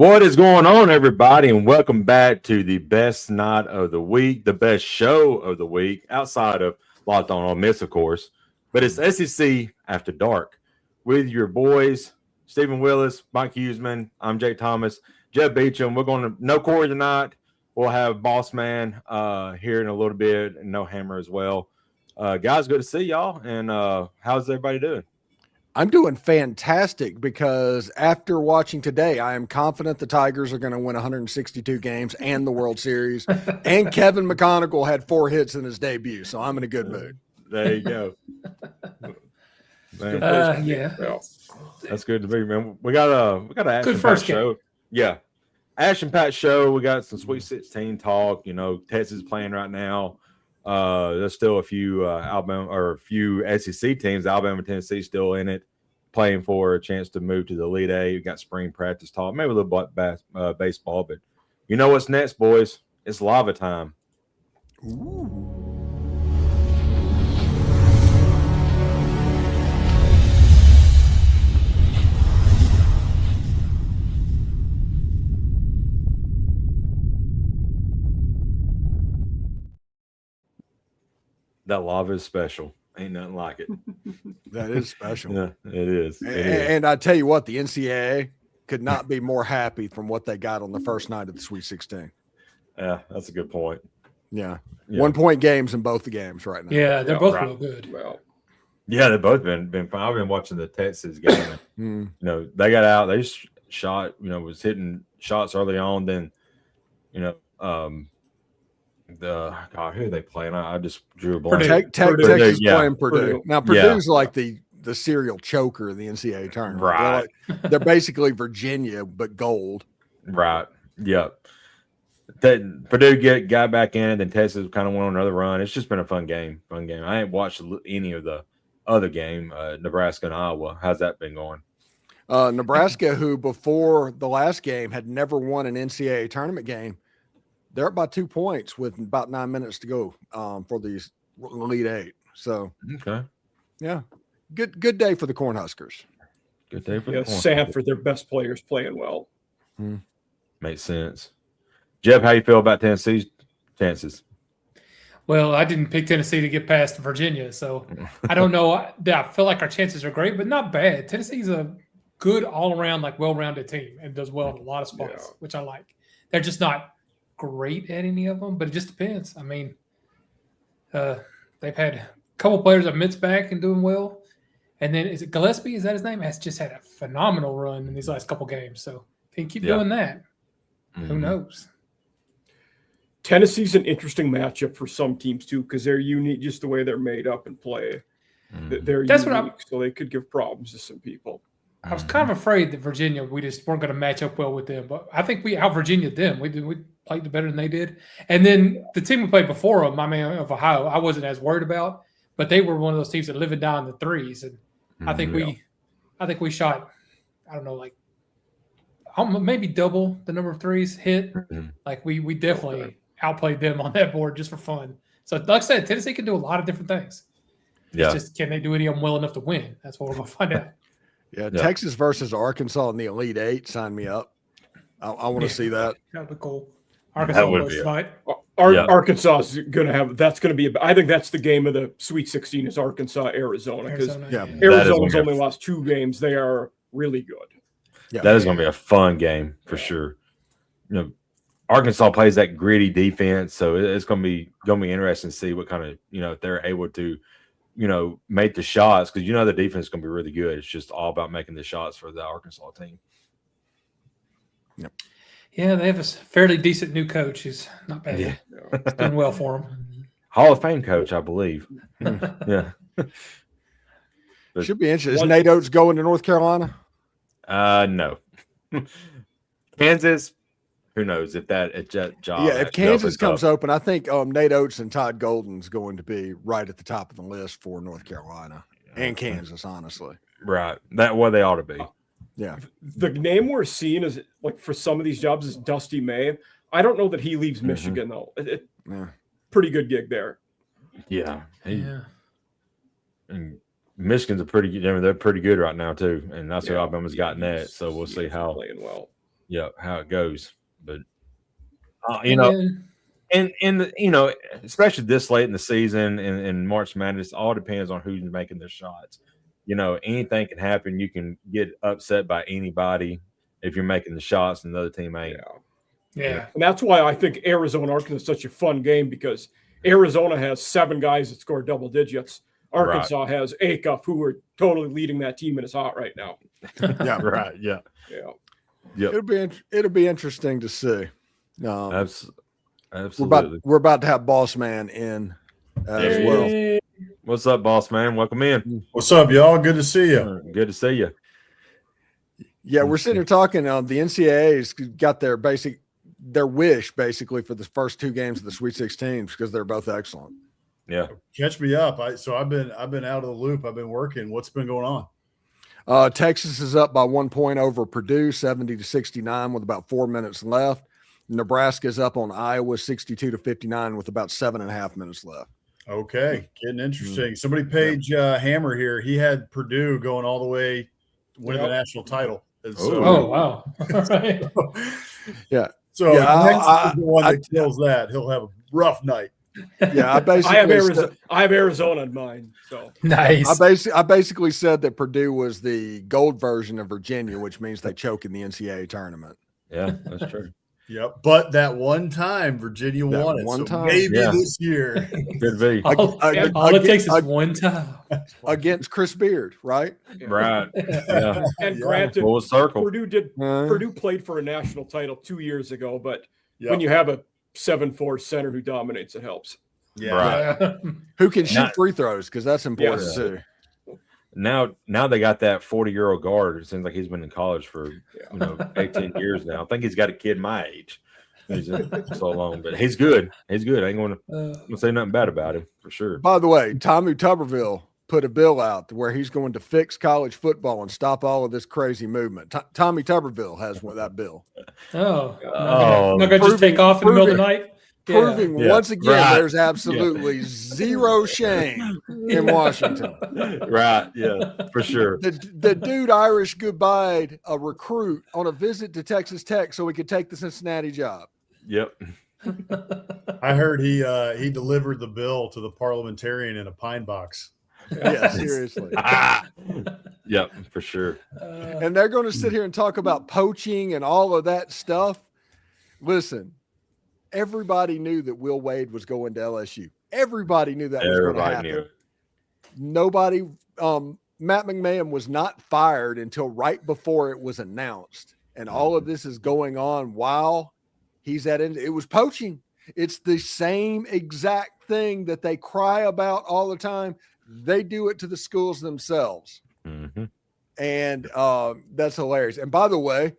What is going on, everybody, and welcome back to the best night of the week, the best show of the week, outside of Locked On Ole Miss, of course. But it's SEC After Dark with your boys, Stephen Willis, Mike Huseman. I'm Jake Thomas, Jeff Beecham. We're going to no Corey tonight. We'll have Boss Man here in a little bit, and no Hammer as well. Guys, good to see y'all. And how's everybody doing? I'm doing fantastic because after watching today, I am confident the Tigers are going to win 162 games and the World Series. And Kevin McConaughey had 4 hits in his debut, so I'm in a good mood. There you go. Yeah, that's good to be, man. We got an Ash good and first Pat game. show. Yeah, Ash and Pat show. We got some Sweet 16 talk. You know, Texas is playing right now. There's still a few Alabama or a few SEC teams, Alabama, Tennessee, still in it, playing for a chance to move to the Elite Eight. You got spring practice talk, maybe a little bit baseball, but you know what's next, boys? It's lava time. Ooh. That lava is special. Ain't nothing like it. That is special. Yeah, it is. And I tell you what, the NCAA could not be more happy from what they got on the first night of the Sweet 16. Yeah, that's a good point. Yeah. 1 point games in both the games right now. Yeah, they're both real good. Well, yeah, they've both been fine. I've been watching the Texas game. You know, they got out, they shot, was hitting shots early on. Then, who are they playing? I just drew a blank. Texas playing Purdue. Now Purdue's Yeah. like the serial choker of the NCAA tournament. Right. They're basically Virginia but gold. Right. Yep. Purdue got back in, then Texas kind of went on another run. It's just been a fun game. I ain't watched any of the other game, Nebraska and Iowa. How's that been going? Nebraska, who before the last game had never won an NCAA tournament game, they're up by 2 points with about 9 minutes to go for the Elite Eight. So, okay, yeah, good day for the Cornhuskers. Good day for the Cornhuskers. Sanford, their best players playing well. Makes sense. Jeff, how you feel about Tennessee's chances? Well, I didn't pick Tennessee to get past Virginia, so I don't know. I feel like our chances are great, but not bad. Tennessee's a good all-around, well-rounded team and does well in a lot of spots, which I like. They're just not great at any of them, but it just depends. I mean, they've had a couple players that Mitt's back and doing well, and then is it Gillespie? Is that his name? Has just had a phenomenal run in these last couple games. So if he can keep doing that, who knows? Tennessee's an interesting matchup for some teams too because they're unique, just the way they're made up and play. They're unique, so they could give problems to some people. I was kind of afraid that Virginia, we just weren't going to match up well with them, but I think we out Virginia them. We played better than they did. And then the team we played before them, my man of Ohio, I wasn't as worried about, but they were one of those teams that living down the threes. And I think we shot, I don't know, maybe double the number of threes hit. We definitely outplayed them on that board just for fun. So like I said, Tennessee can do a lot of different things. Yeah. It's just, can they do any of them well enough to win? That's what we're going to find out. Yeah, Texas versus Arkansas in the Elite Eight. Sign me up. I want to see that. That would be cool. Arkansas would was be fight. Arkansas is going to have. That's going to be. I think that's the game of the Sweet 16 is Arkansas Arizona because Arizona's only lost 2 games. They are really good. Yeah, that is going to be a fun game for sure. Arkansas plays that gritty defense, so it's going to be interesting to see what kind of if they're able to. Make the shots because the defense is going to be really good. It's just all about making the shots for the Arkansas team. Yep. Yeah, they have a fairly decent new coach who's not bad. Yeah. It's done well for him. Hall of Fame coach, I believe. Yeah. But should be interesting. Is Nate Oates going to North Carolina? No. Kansas. Who knows if that job? Yeah, if Kansas comes open, I think Nate Oates and Todd Golden's going to be right at the top of the list for North Carolina and Kansas, honestly. Right, that what they ought to be. Yeah, the name we're seeing is for some of these jobs is Dusty May. I don't know that he leaves Michigan though. Pretty good gig there. Yeah, and Michigan's a pretty good. They're pretty good right now too, and that's what Alabama's got net. So we'll see how playing well. how it goes. But you know, and you know, especially this late in the season in March Madness, all depends on who's making their shots. You know, anything can happen. You can get upset by anybody if you're making the shots and the other team ain't. Yeah. And that's why I think Arizona-Arkansas is such a fun game, because Arizona has 7 guys that score double digits. Arkansas has Acuff, who are totally leading that team and is hot right now. Yeah, right. Yeah. It'll be interesting to see. Absolutely. We're about to have Boss Man in as well. What's up, Boss Man? Welcome in. What's up, y'all? Good to see you. Good to see you. Yeah, we're sitting here talking. The NCAA's got their wish basically for the first 2 games of the Sweet 16 because they're both excellent. Yeah, catch me up. I've been out of the loop. I've been working. What's been going on? Texas is up by 1 point over Purdue, 70-69 with about 4 minutes left. Nebraska is up on Iowa, 62-59 with about 7.5 minutes left. Okay, getting interesting. Somebody page Hammer here. He had Purdue going all the way, winning the national title. So, wow! Yeah. So Texas is the one that kills that. He'll have a rough night. Yeah, I have Arizona in mind. So nice. I basically said that Purdue was the gold version of Virginia, which means they choke in the NCAA tournament. Yeah, that's true. Yep, but that one time Virginia won it. One time, maybe this year. Could be. All it takes is one time against Chris Beard, right? Right. Yeah. And granted, full circle. Purdue played for a national title 2 years ago, but when you have a 7'4" center who dominates, it helps. Yeah. Right. Who can shoot free throws, because that's important too. Now they got that 40-year-old guard. It seems like he's been in college for 18 years now. I think he's got a kid my age. He's so long, but he's good. He's good. I ain't going to say nothing bad about him for sure. By the way, Tommy Tuberville put a bill out where he's going to fix college football and stop all of this crazy movement. Tommy Tuberville has that bill. Not going to just take off in the middle of the night. Proving once again there's absolutely zero shame in Washington. Right, yeah, for sure. The dude Irish goodbye a recruit on a visit to Texas Tech so he could take the Cincinnati job. Yep. I heard he delivered the bill to the parliamentarian in a pine box. Yeah, seriously. Yep, for sure. And they're going to sit here and talk about poaching and all of that stuff. Listen. Everybody knew that Will Wade was going to LSU. Everybody knew that was going to happen. Knew. Nobody, Matt McMahon was not fired until right before it was announced. And all of this is going on while he's it was poaching. It's the same exact thing that they cry about all the time. They do it to the schools themselves. Mm-hmm. And that's hilarious. And by the way,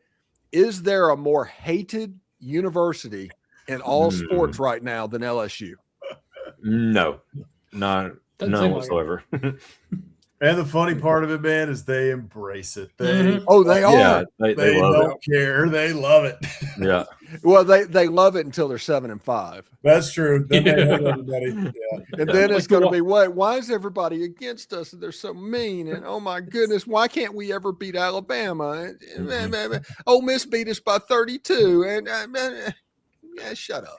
is there a more hated university in all sports right now than LSU? No, none whatsoever. And the funny part of it, man, is they embrace it. They are. Yeah, they don't care. They love it. Yeah. Well, they love it until they're 7-5. That's true. Then they hate everybody. Yeah. And then it's going to be, why is everybody against us? And they're so mean. And oh my goodness, why can't we ever beat Alabama? Ole Miss beat us by 32. And shut up.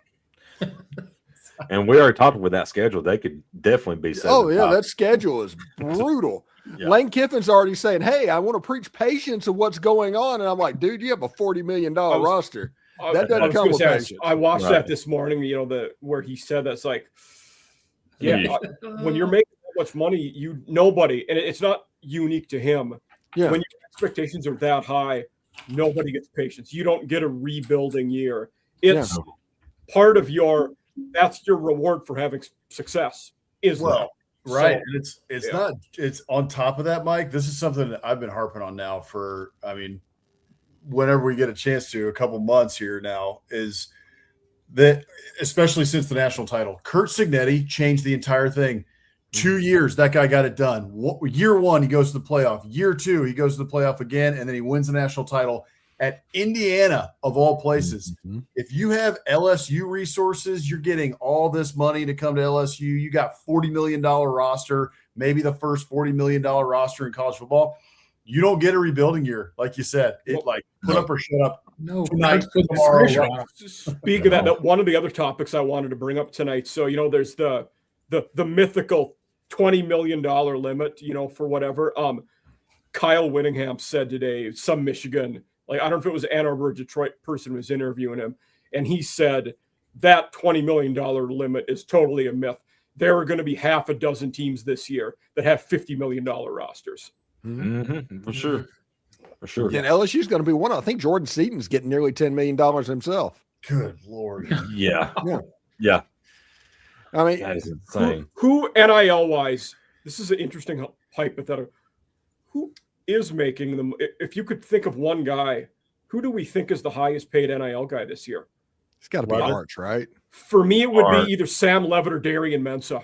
And we already talked with that schedule. They could definitely be 7-5. Oh, yeah, that schedule is brutal. Yeah. Lane Kiffin's already saying, hey, I want to preach patience of what's going on. And I'm like, dude, you have a $40 million roster. That doesn't come with patience. I watched that this morning, where he said that's like, when you're making that much money, nobody, and it's not unique to him. Yeah. When your expectations are that high, nobody gets patience. You don't get a rebuilding year. It's part of that's your reward for having success. Right. And it's on top of that, Mike. This is something that I've been harping on now for, whenever we get a chance to, a couple months here now, is that, especially since the national title, Curt Cignetti changed the entire thing. 2 years, that guy got it done. Year 1, he goes to the playoff. Year 2, he goes to the playoff again, and then he wins the national title at Indiana, of all places. Mm-hmm. If you have LSU resources, you're getting all this money to come to LSU. You got $40 million roster, maybe the first $40 million roster in college football. You don't get a rebuilding year, like you said. Put up or shut up No, tonight, put the tomorrow. pressure on. Speaking of that, one of the other topics I wanted to bring up tonight. So, there's the mythical $20 million limit, for whatever. Kyle Whittingham said today, some Michigan, I don't know if it was Ann Arbor or Detroit person was interviewing him, and he said that $20 million limit is totally a myth. There are going to be half a dozen teams this year that have $50 million rosters. Mm-hmm. For sure. For sure. And LSU's going to be one. I think Jordan Seaton's getting nearly $10 million himself. Good Lord. Yeah. Yeah. I mean, that is insane. Who NIL wise, this is an interesting hypothetical. Who is making them? If you could think of one guy, who do we think is the highest paid NIL guy this year? It's got to be Arch, right? For me, it would be either Sam Levitt or Darian Mensah.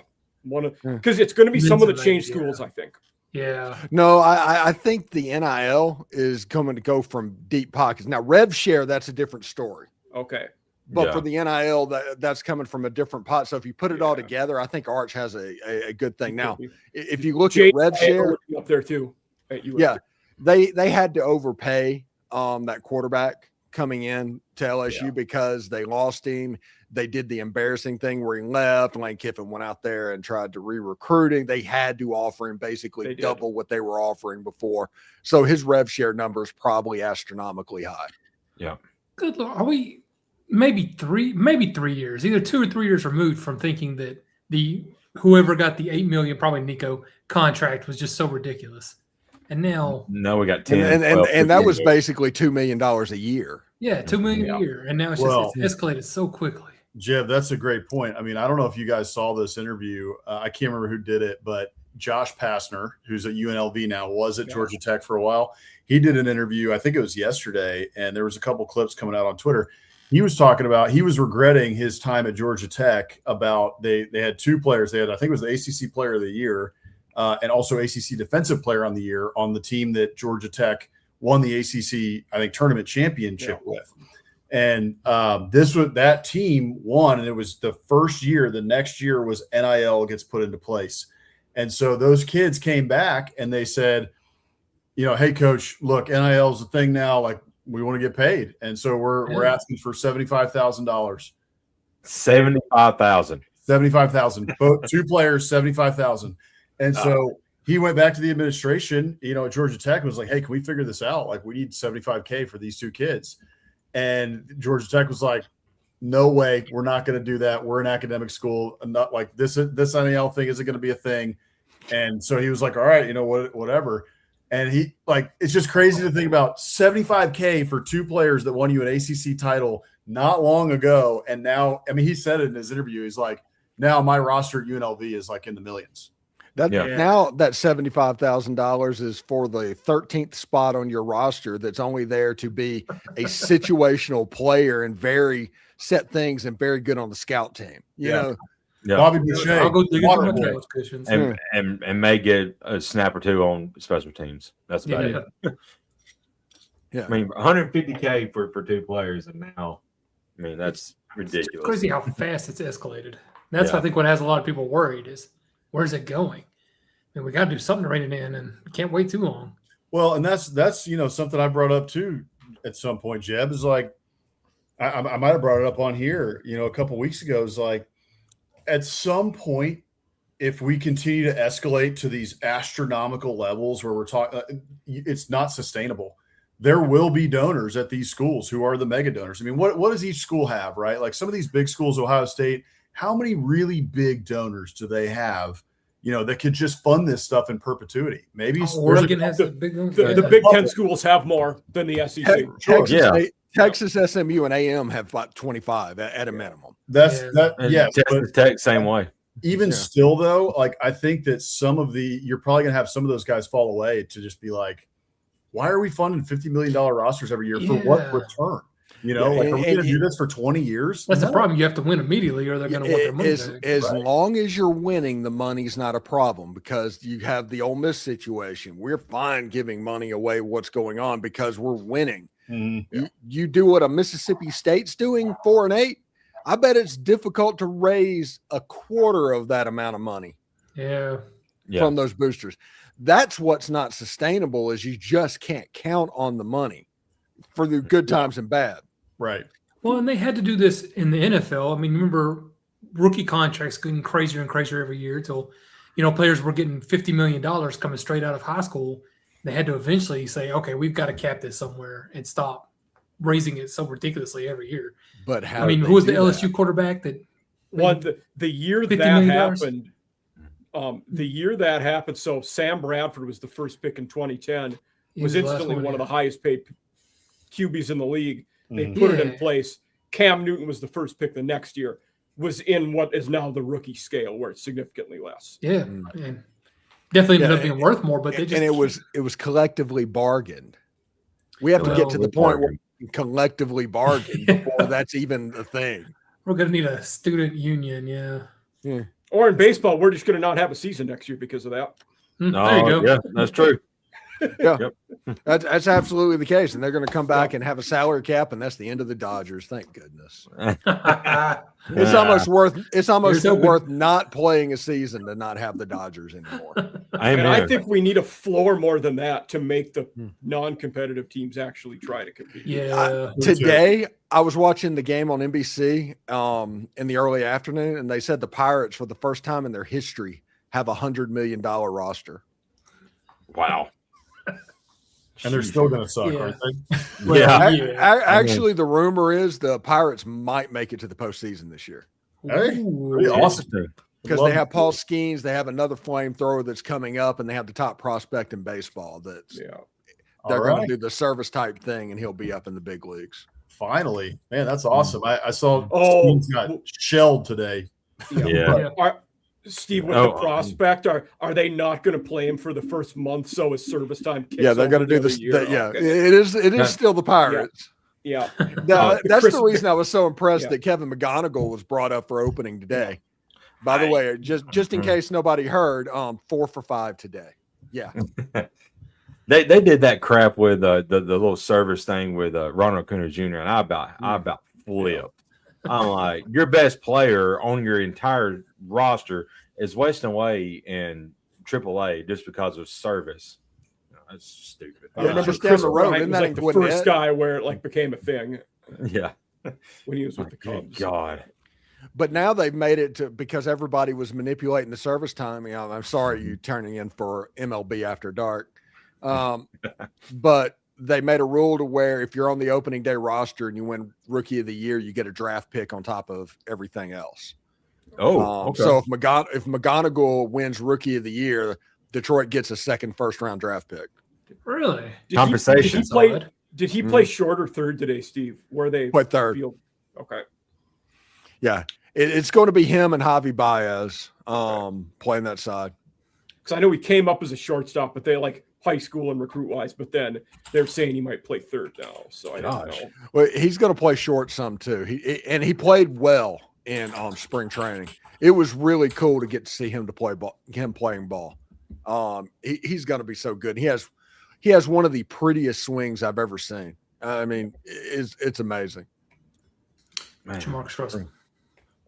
Because it's going to be some of the change schools, I think. Yeah. No, I think the NIL is coming to go from deep pockets. Now, rev share, that's a different story. Okay. But for the NIL, that's coming from a different pot. So if you put it all together, I think Arch has a good thing. Now, if you look at rev share, up there too. They had to overpay that quarterback coming in to LSU because they lost him. They did the embarrassing thing where he left. Lane Kiffin went out there and tried to re-recruiting. They had to offer him basically double what they were offering before. So his rev share number is probably astronomically high. Yeah. Good Lord. Are we maybe 3 years, either 2 or 3 years removed from thinking that whoever got the $8 million, probably Nico, contract was just so ridiculous? And now we got 10 and that was basically $2 million a year. Yeah, $2 million a year. And now it's escalated so quickly. Jeb, that's a great point. I mean, I don't know if you guys saw this interview. I can't remember who did it, but Josh Pastner, who's at UNLV now, was at Georgia Tech for a while. He did an interview, I think it was yesterday, and there was a couple clips coming out on Twitter. He was talking about he was regretting his time at Georgia Tech about they had 2 players. They had, I think it was the ACC Player of the Year and also ACC Defensive Player on the Year on the team that Georgia Tech won the ACC, I think, tournament championship with. And that team won, and it was the first year. The next year was NIL gets put into place. And so those kids came back and they said, hey, coach, look, NIL is a thing now. Like, we want to get paid. And so we're asking for $75,000. 75,000. 75,000. Both 2 players, 75,000. And so he went back to the administration, at Georgia Tech and was like, hey, can we figure this out? Like, we need $75K for these 2 kids. And Georgia Tech was like, no way, we're not going to do that. We're an academic school. And not like this NIL thing isn't going to be a thing. And so he was like, all right, whatever. And he it's just crazy to think about $75K for 2 players that won you an ACC title not long ago. And now, I mean, he said it in his interview. He's like, now my roster at UNLV is like in the millions. Now that $75,000 is for the 13th spot on your roster that's only there to be a situational player and very set things and very good on the scout team. You know, Bobby Boucher, I'll go dig into my couch cushions. And may get a snap or 2 on special teams. That's about it. Yeah, I mean, $150K for 2 players, and now, I mean, that's ridiculous. It's crazy how fast it's escalated. That's I think what has a lot of people worried is where's it going? I mean, we got to do something to rein it in, and we can't wait too long. Well, and that's something I brought up too at some point. Jeb is like, I might have brought it up on here, a couple of weeks ago. Is like, at some point, if we continue to escalate to these astronomical levels where we're talking, it's not sustainable. There will be donors at these schools who are the mega donors. I mean, what does each school have, right? Like some of these big schools, Ohio State, how many really big donors do they have? That could just fund this stuff in perpetuity. Maybe Oregon has a big one. The Big Ten schools have more than the SEC. Texas, SMU, and AM have about 25 at a minimum. Texas Tech, same way. Even still, though, like I think that you're probably going to have some of those guys fall away to just be like, why are we funding $50 million rosters every year for what return? Are we going to do this for 20 years? That's the problem. You have to win immediately or they're going to want their money back. As long as you're winning, the money's not a problem because you have the Ole Miss situation. We're fine giving money away what's going on because we're winning. Mm-hmm. You do what a Mississippi State's doing, 4-8. I bet it's difficult to raise a quarter of that amount of money from those boosters. That's what's not sustainable is you just can't count on the money. for the good times and bad. Right. Well, and they had to do this in the NFL. I mean, remember rookie contracts getting crazier and crazier every year till, players were getting $50 million coming straight out of high school. They had to eventually say, okay, we've got to cap this somewhere and stop raising it so ridiculously every year. But who was the LSU quarterback that? The year that happened, the year that happened, so Sam Bradford was the first pick in 2010, was instantly one of the highest paid QBs in the league. They put it in place. Cam Newton was the first pick the next year, was in what is now the rookie scale, where it's significantly less. Yeah. And definitely ended up being worth more, but it was collectively bargained. We have to get to the point where we can collectively bargain before that's even a thing. We're going to need a student union, yeah. Or in baseball, we're just going to not have a season next year because of that. There you go. Yeah, that's true. Yeah, that's absolutely the case, and they're going to come back and have a salary cap, and that's the end of the Dodgers. Thank goodness. It's almost worth not playing a season to not have the Dodgers anymore. I think we need a floor more than that to make the non-competitive teams actually try to compete. Yeah. Today, I was watching the game on NBC in the early afternoon, and they said the Pirates, for the first time in their history, have a $100 million roster. Wow. And they're still going to suck, aren't they? Actually, the rumor is the Pirates might make it to the postseason this year. Hey, pretty awesome. Because they have Paul Skeens, they have another flamethrower that's coming up, and they have the top prospect in baseball. They're going to do the service type thing, and he'll be up in the big leagues. Finally, man, that's awesome. I saw Skeens got shelled today. Steve, with the prospect, are they not going to play him for the first month so his service time kicks? Yeah, they're going to do this. It is still the Pirates. Yeah. Now, that's the reason I was so impressed that Kevin McGonigal was brought up for opening today. By the way, just in case nobody heard, 4 for 5 today. Yeah. They did that crap with the little service thing with Ronald Acuna Jr. and I about flipped. I'm like, your best player on your entire roster is wasting away in AAA just because of service. That's stupid. I remember Chris Bryant was like the first guy where it became a thing. Yeah. When he was with the Cubs. God. But now they've made it to, because everybody was manipulating the service time. I'm sorry you turning in for MLB After Dark. But they made a rule to where if you're on the opening day roster and you win Rookie of the Year, you get a draft pick on top of everything else. Okay. So if McGonigal wins Rookie of the Year, Detroit gets a second first-round draft pick. Really? Compensation. Did he play short or third today, Steve? Where they played third? Okay. Yeah, it's going to be him and Javi Baez playing that side. Because I know he came up as a shortstop, but they high school and recruit-wise, but then they're saying he might play third now. So I don't know. Well, he's going to play short some too. He played well in spring training. It was really cool to get to see him playing ball. He's going to be so good. He has one of the prettiest swings I've ever seen. I mean, it's amazing. Marcus Russell.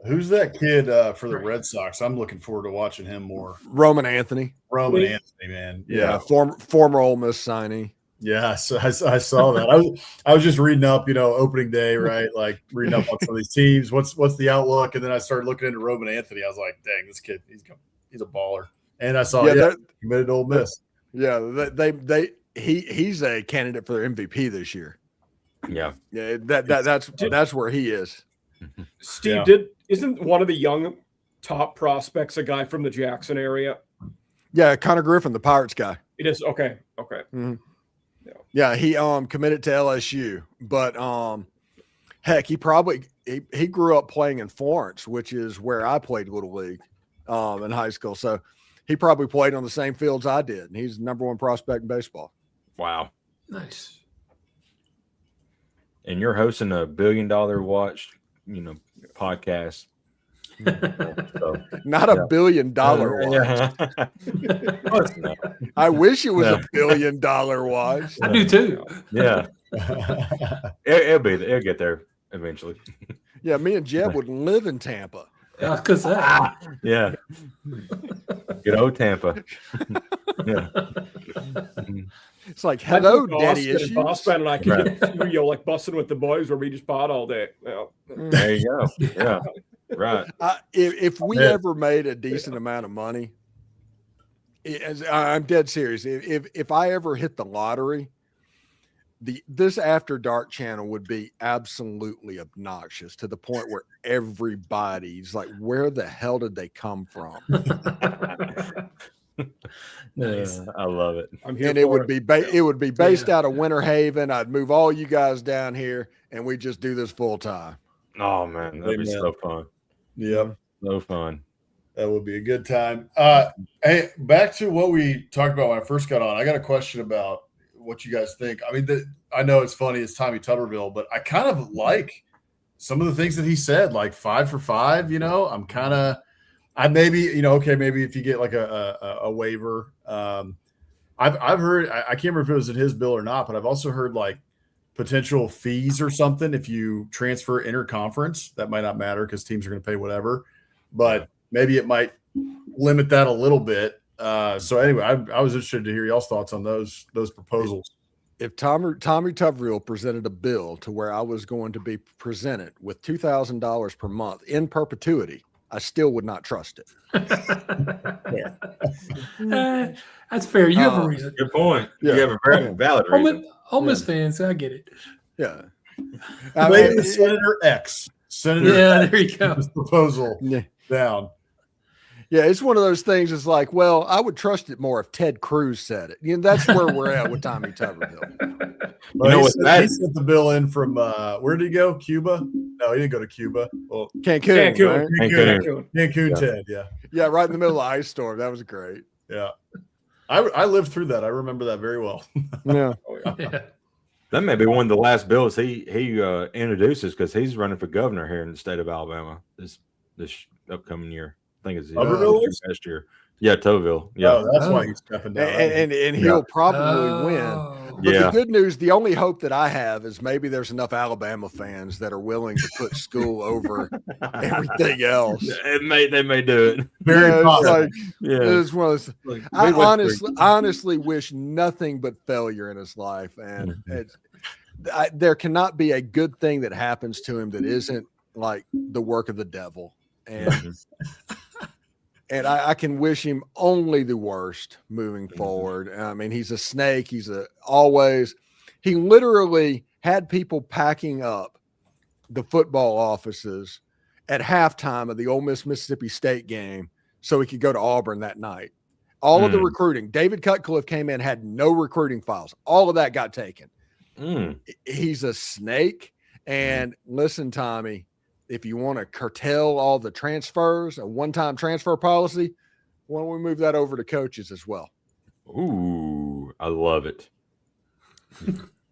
Who's that kid for the Red Sox? I'm looking forward to watching him more. Roman Anthony, man. Yeah, former Ole Miss signee. Yeah, so I saw that. I was just reading up, opening day, right? Like reading up on some of these teams. What's the outlook? And then I started looking into Roman Anthony. I was like, dang, this kid, he's a baller. And I saw committed to Ole Miss. Yeah, he's a candidate for their MVP this year. Yeah, that's where he is. Steve, isn't one of the young top prospects a guy from the Jackson area? Yeah, Connor Griffin, the Pirates guy. It is okay. Mm-hmm. Yeah, he committed to LSU, but heck, he grew up playing in Florence, which is where I played Little League in high school. So he probably played on the same fields I did, and he's the number one prospect in baseball. Wow, nice. And you're hosting a $1 billion watched, podcast. Not $1 billion watch. I wish it was $1 billion watch. I do too. Yeah. It'll get there eventually. Yeah, me and Jeb would live in Tampa. Because yeah. Good old Tampa. Yeah. It's like, hello, Austin daddy and issues. Boss Man and I could get like busting with the boys where we just pot all day. Yeah. There you go. Yeah. Right. If we ever made a decent amount of money, I'm dead serious. If I ever hit the lottery, this After Dark channel would be absolutely obnoxious to the point where everybody's like, where the hell did they come from? Nice. I love it. I'm here And for it would be based Yeah. out of Winter Haven. I'd move all you guys down here and we just do this full time. Oh man, that'd be so fun. Yep. So fun. That would be a good time. Hey, back to what we talked about when I first got on. I got a question about what you guys think. I mean, I know it's funny, it's Tommy Tuberville, but I kind of like some of the things that he said, like 5 for 5. Maybe if you get like a waiver. I've heard, I can't remember if it was in his bill or not, but I've also heard like potential fees or something if you transfer interconference. That might not matter because teams are going to pay whatever, but maybe it might limit that a little bit. So anyway, I was interested to hear y'all's thoughts on those proposals. If Tommy Tuberville presented a bill to where I was going to be presented with $2,000 per month in perpetuity, I still would not trust it. That's fair. You have a reason. Good point. Yeah. You have a very valid reason. Ole Miss fans, I get it. Yeah. Lay Senator X. Senator Yeah, X there you go. this proposal Yeah. down. Yeah, it's one of those things. It's like, well, I would trust it more if Ted Cruz said it. That's where we're at with Tommy Tuberville. Well, he sent the bill in from where did he go? Cuba? No, he didn't go to Cuba. Well, Cancun. Right? Cancun, Ted. Yeah, yeah, right in the middle of the ice storm. That was great. yeah. I lived through that. I remember that very well. Yeah. Yeah. That may be one of the last bills he introduces because he's running for governor here in the state of Alabama this upcoming year. I think it's last year. Yeah, Toville. Yeah, that's why he's stepping down. And he'll probably win. But the good news, the only hope that I have is maybe there's enough Alabama fans that are willing to put school over everything else. they may do it. Very possible. It's one of those, I honestly wish nothing but failure in his life, and there cannot be a good thing that happens to him that isn't like the work of the devil. And and I can wish him only the worst moving forward. I mean, he's a snake. He literally had people packing up the football offices at halftime of the Ole Miss Mississippi State game so he could go to Auburn that night. All of the recruiting. David Cutcliffe came in, had no recruiting files. All of that got taken. He's a snake. And listen, Tommy, if you want to curtail all the transfers, a one-time transfer policy, why don't we move that over to coaches as well? Ooh, I love it.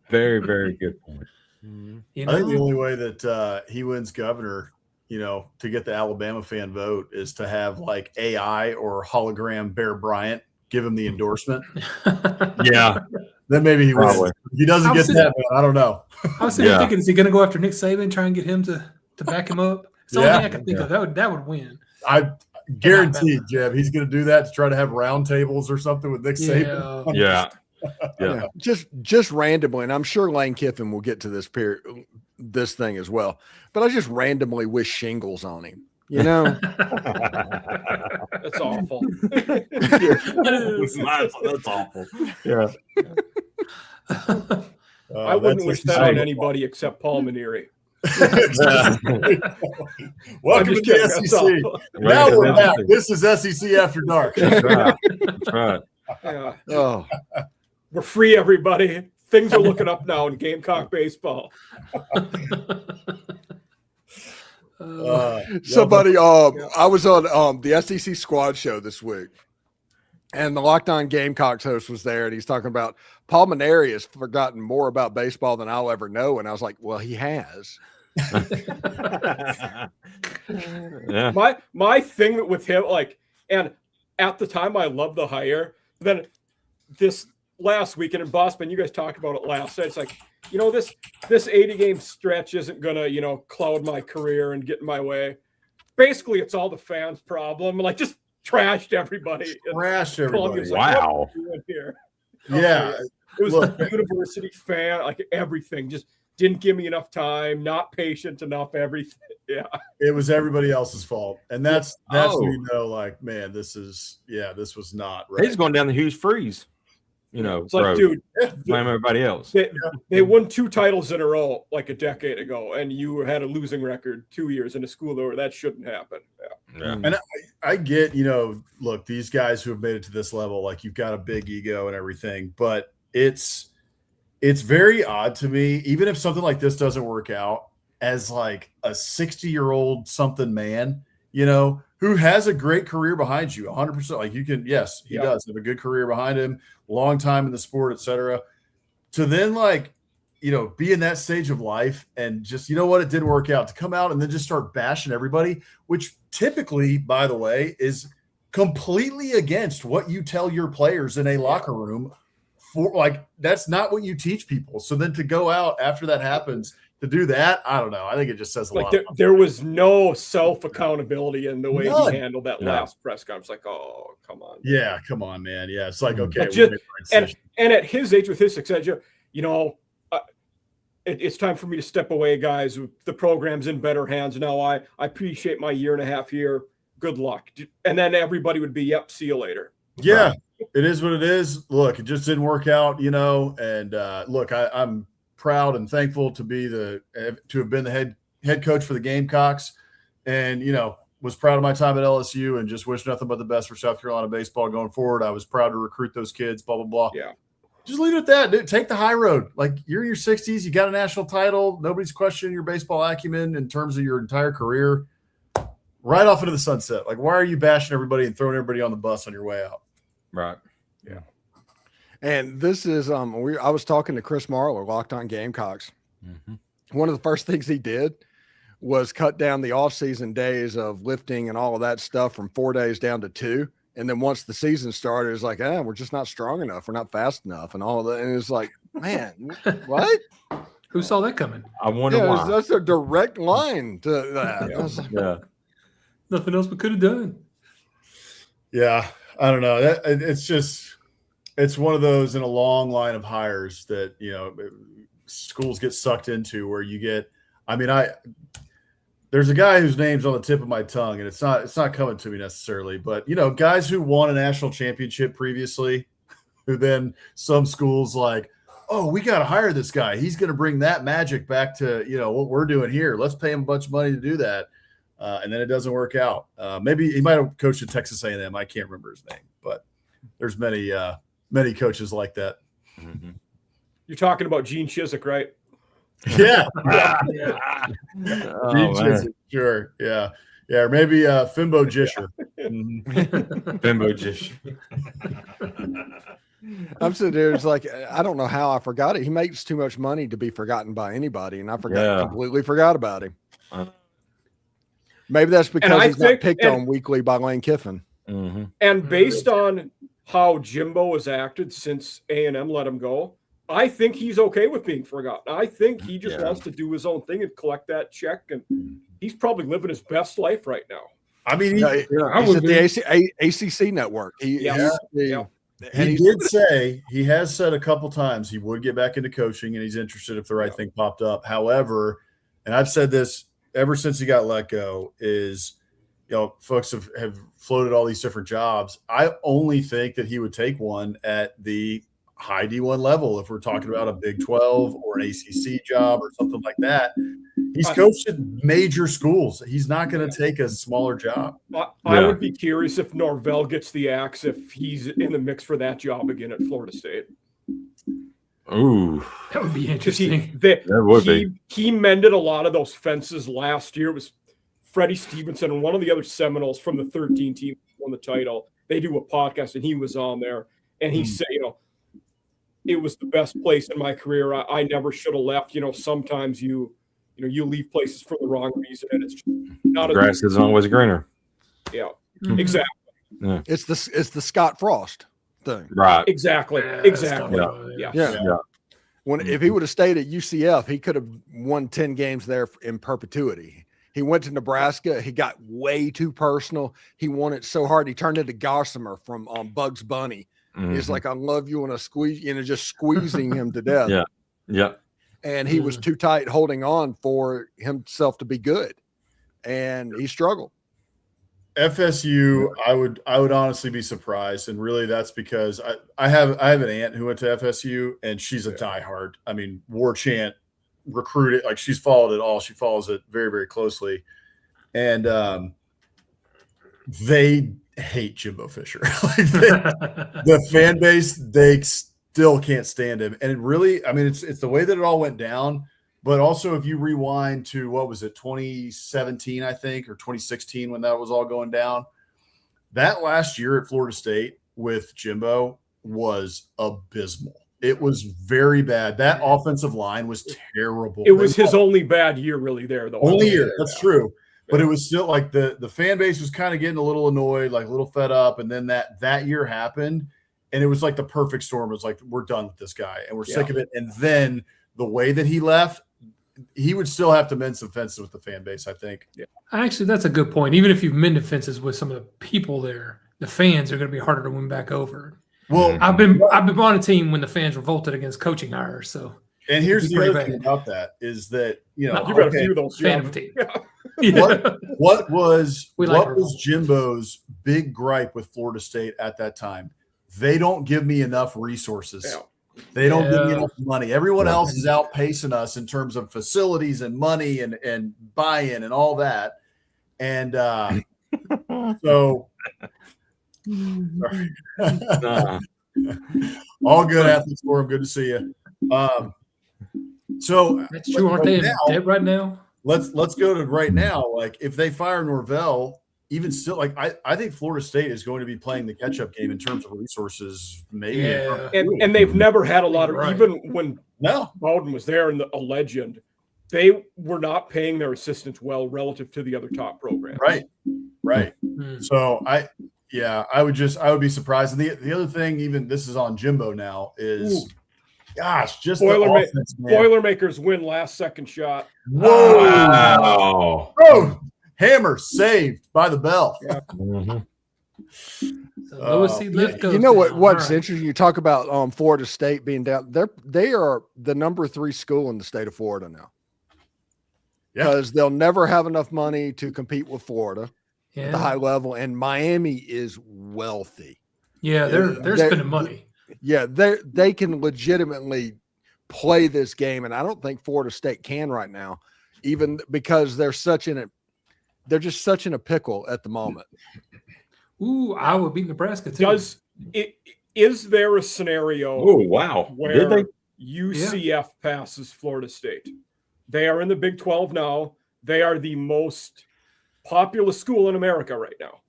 Very, very good point. I think the only way that he wins governor, to get the Alabama fan vote is to have like AI or hologram Bear Bryant give him the endorsement. Yeah. Then maybe he wins. He doesn't get that, man. I don't know. I was thinking, is he going to go after Nick Saban, try and get him to back him up? It's the only thing I can think of. That would win. I guarantee, Jeb, he's going to do that to try to have round tables or something with Nick Saban. Yeah. Just randomly, and I'm sure Lane Kiffin will get to this thing as well. But I just randomly wish shingles on him. That's awful. That's awful. Yeah. I wouldn't wish that on anybody except Paul Maneri. Welcome to the SEC. Now we're back. This is SEC After Dark. That's right. Yeah. Oh, we're free, everybody. Things are looking up now in Gamecock baseball. Somebody, I was on the SEC Squad show this week, and the Locked On Gamecocks host was there, and he's talking about Paul Maneri has forgotten more about baseball than I'll ever know. And I was like, well, he has. Yeah. My thing with him, and at the time I loved the hire. Then this last weekend in Boston, you guys talked about it last night. It's like, this 80 game stretch isn't gonna, cloud my career and get in my way. Basically, it's all the fans' problem. Just trashed everybody. Trashed everybody. Like, wow. here? Yeah. It was a university fan, like everything. Just didn't give me enough time, not patient enough, everything. Yeah. It was everybody else's fault. And that's when you know, like, man, this was not right. He's going down the Hughes freeze. You know, it's like, dude, blame everybody else. They won 2 titles in a row like a decade ago, and you had a losing record 2 years in a school where that shouldn't happen. Yeah. And I get, look, these guys who have made it to this level, like, you've got a big ego and everything, but it's very odd to me, even if something like this doesn't work out, as like a 60-year-old something man, who has a great career behind you, 100%. Like, you can, yes, he does have a good career behind him, long time in the sport, etc. To then, like, be in that stage of life and just, what, it didn't work out, to come out and then just start bashing everybody, which typically, by the way, is completely against what you tell your players in a locker room. For, like, that's not what you teach people. So then to go out after that happens to do that, I don't know. I think it just says a lot. There was no self-accountability in the way he handled that last press conference. Like, oh, come on. Yeah, come on, man. Yeah, it's like, okay. And at his age, with his success, it's time for me to step away, guys. The program's in better hands now. I appreciate my 1.5 years here. Good luck. And then everybody would be, yep, see you later. Yeah, it is what it is. Look, it just didn't work out, and look, I'm proud and thankful to have been the head coach for the Gamecocks, and was proud of my time at LSU, and just wish nothing but the best for South Carolina baseball going forward. I was proud to recruit those kids, blah blah blah. Yeah, just leave it at that, dude. Take the high road. Like, you're in your 60s, you got a national title, nobody's questioning your baseball acumen in terms of your entire career. Right off into the sunset. Like, why are you bashing everybody and throwing everybody on the bus on your way out? Right. Yeah. And this is I was talking to Chris Marlowe, Locked On Gamecocks. Mm-hmm. One of the first things he did was cut down the off-season days of lifting and all of that stuff from 4 days down to 2. And then once the season started, it's like, we're just not strong enough. We're not fast enough and all of that. And it's like, man, what? Who saw that coming? I wonder why. That's a direct line to that. Yeah. Like, Nothing else we could have done. Yeah, I don't know. It's one of those in a long line of hires that, schools get sucked into, where you get, there's a guy whose name's on the tip of my tongue, and it's not coming to me necessarily, but, guys who won a national championship previously, who then some schools like, oh, we got to hire this guy. He's going to bring that magic back to, what we're doing here. Let's pay him a bunch of money to do that. And then it doesn't work out. Maybe he might have coached at Texas A&M. I can't remember his name, but there's many coaches like that. Mm-hmm. You're talking about Gene Chizik, right? Yeah. Oh, man. Sure. Yeah. Yeah. Or maybe Fimbo Jisher. Bimbo Jish. I'm sitting there, it's like, I don't know how I forgot it. He makes too much money to be forgotten by anybody, and I completely forgot about him. Maybe that's because he's not picked on weekly by Lane Kiffin. Mm-hmm. And based on how Jimbo has acted since A&M let him go, I think he's okay with being forgotten. I think he just wants to do his own thing and collect that check, and he's probably living his best life right now. I mean, he's at the ACC network. He has said a couple times he would get back into coaching, and he's interested if the right thing popped up. However, and I've said this ever since he got let go, is, folks have floated all these different jobs. I only think that he would take one at the high D1 level. If we're talking about a Big 12 or an ACC job or something like that, he's coached at major schools. He's not going to take a smaller job. I would be curious if Norvell gets the axe, if he's in the mix for that job again at Florida State. Ooh, that would be interesting. He mended a lot of those fences last year. It was Freddie Stevenson and one of the other Seminoles from the 13 team won the title. They do a podcast, and he was on there, and he said, it was the best place in my career. I never should have left. Sometimes you leave places for the wrong reason, and it's just not. Grass isn't always greener. Yeah, exactly. Yeah. It's the Scott Frost thing, right? Exactly. Yeah. If he would have stayed at UCF, he could have won 10 games there in perpetuity. He went to Nebraska. He got way too personal. He won it so hard he turned into Gossamer from Bugs Bunny. He's like, I love you, and just squeezing him to death. Yeah. Yeah. And he was too tight holding on for himself to be good. And he struggled. FSU, I would honestly be surprised, and really that's because I have an aunt who went to FSU, and she's a diehard. I mean, War Chant recruited, like she's followed it all. She follows it very, very closely, and they hate Jimbo Fisher. The fan base, they still can't stand him, and it really, I mean, it's the way that it all went down. But also, if you rewind to, what was it, 2017, I think, or 2016, when that was all going down, that last year at Florida State with Jimbo was abysmal. It was very bad. That offensive line was terrible. It was his only bad year, really, there. The only year, that's true. But it was still like the fan base was kind of getting a little annoyed, like a little fed up. And then that year happened, and it was like the perfect storm. It was like, we're done with this guy, and we're sick of it. And then the way that he left, he would still have to mend some fences with the fan base, I think. Yeah. Actually, that's a good point. Even if you've mended fences with some of the people there, the fans are going to be harder to win back over. Well, I've been on a team when the fans revolted against coaching hires. So, and here's the other thing about that is that, you know, you've got a few of those. Fan of team. What was Jimbo's big gripe with Florida State at that time? They don't give me enough resources. Yeah. They don't give me enough money. Everyone else is outpacing us in terms of facilities and money and buy-in and all that. And so all good athletes for them. Good to see you. So that's true. Aren't they dead right now? Let's go to right now. Like, if they fire Norvell, even still, like I think Florida State is going to be playing the catch-up game in terms of resources. Maybe, and they've never had a lot of even when Bowden was there and a legend, they were not paying their assistants well relative to the other top programs. Right. So I would be surprised. And the other thing, even this is on Jimbo now, is just Boilermakers win last second shot. Whoa! Wow. Bro, hammer saved by the bell. Yeah. You know what's interesting? You talk about Florida State being down. They are the number 3 school in the state of Florida now. Because they'll never have enough money to compete with Florida at the high level, and Miami is wealthy. Yeah, they're spending money. Yeah, they can legitimately play this game, and I don't think Florida State can right now, even because they're just such in a pickle at the moment. Ooh, Iowa beat Nebraska too. Is there a scenario? Oh wow! Where UCF passes Florida State? They are in the Big 12 now. They are the most populous school in America right now.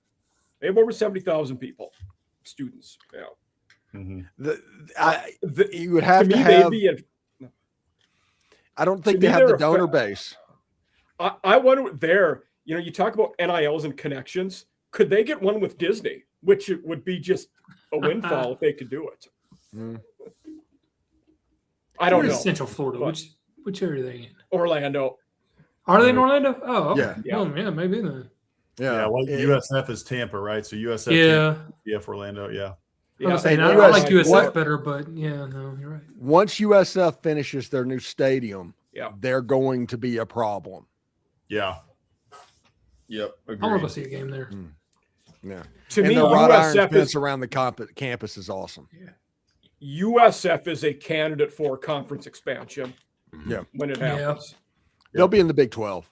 They have over 70,000 students. Yeah. Mm-hmm. You would have to have. I don't think they have the donor base. I wonder there. You know, you talk about NILs and connections. Could they get one with Disney, which would be just a windfall if they could do it? I don't know. Central Florida. Which area are they in? Orlando. Are they in Orlando? Oh, okay. Yeah. Oh, yeah, maybe then. Yeah. Well, USF is Tampa, right? So USF. Yeah. Orlando. Yeah. I like USF better, but no, you're right. Once USF finishes their new stadium, they're going to be a problem. Yeah. Yep. I want to go see a game there. Yeah. To me, the wrought iron USF fence around the campus is awesome. Yeah. USF is a candidate for conference expansion. Yeah. When it happens. They'll be in the Big 12.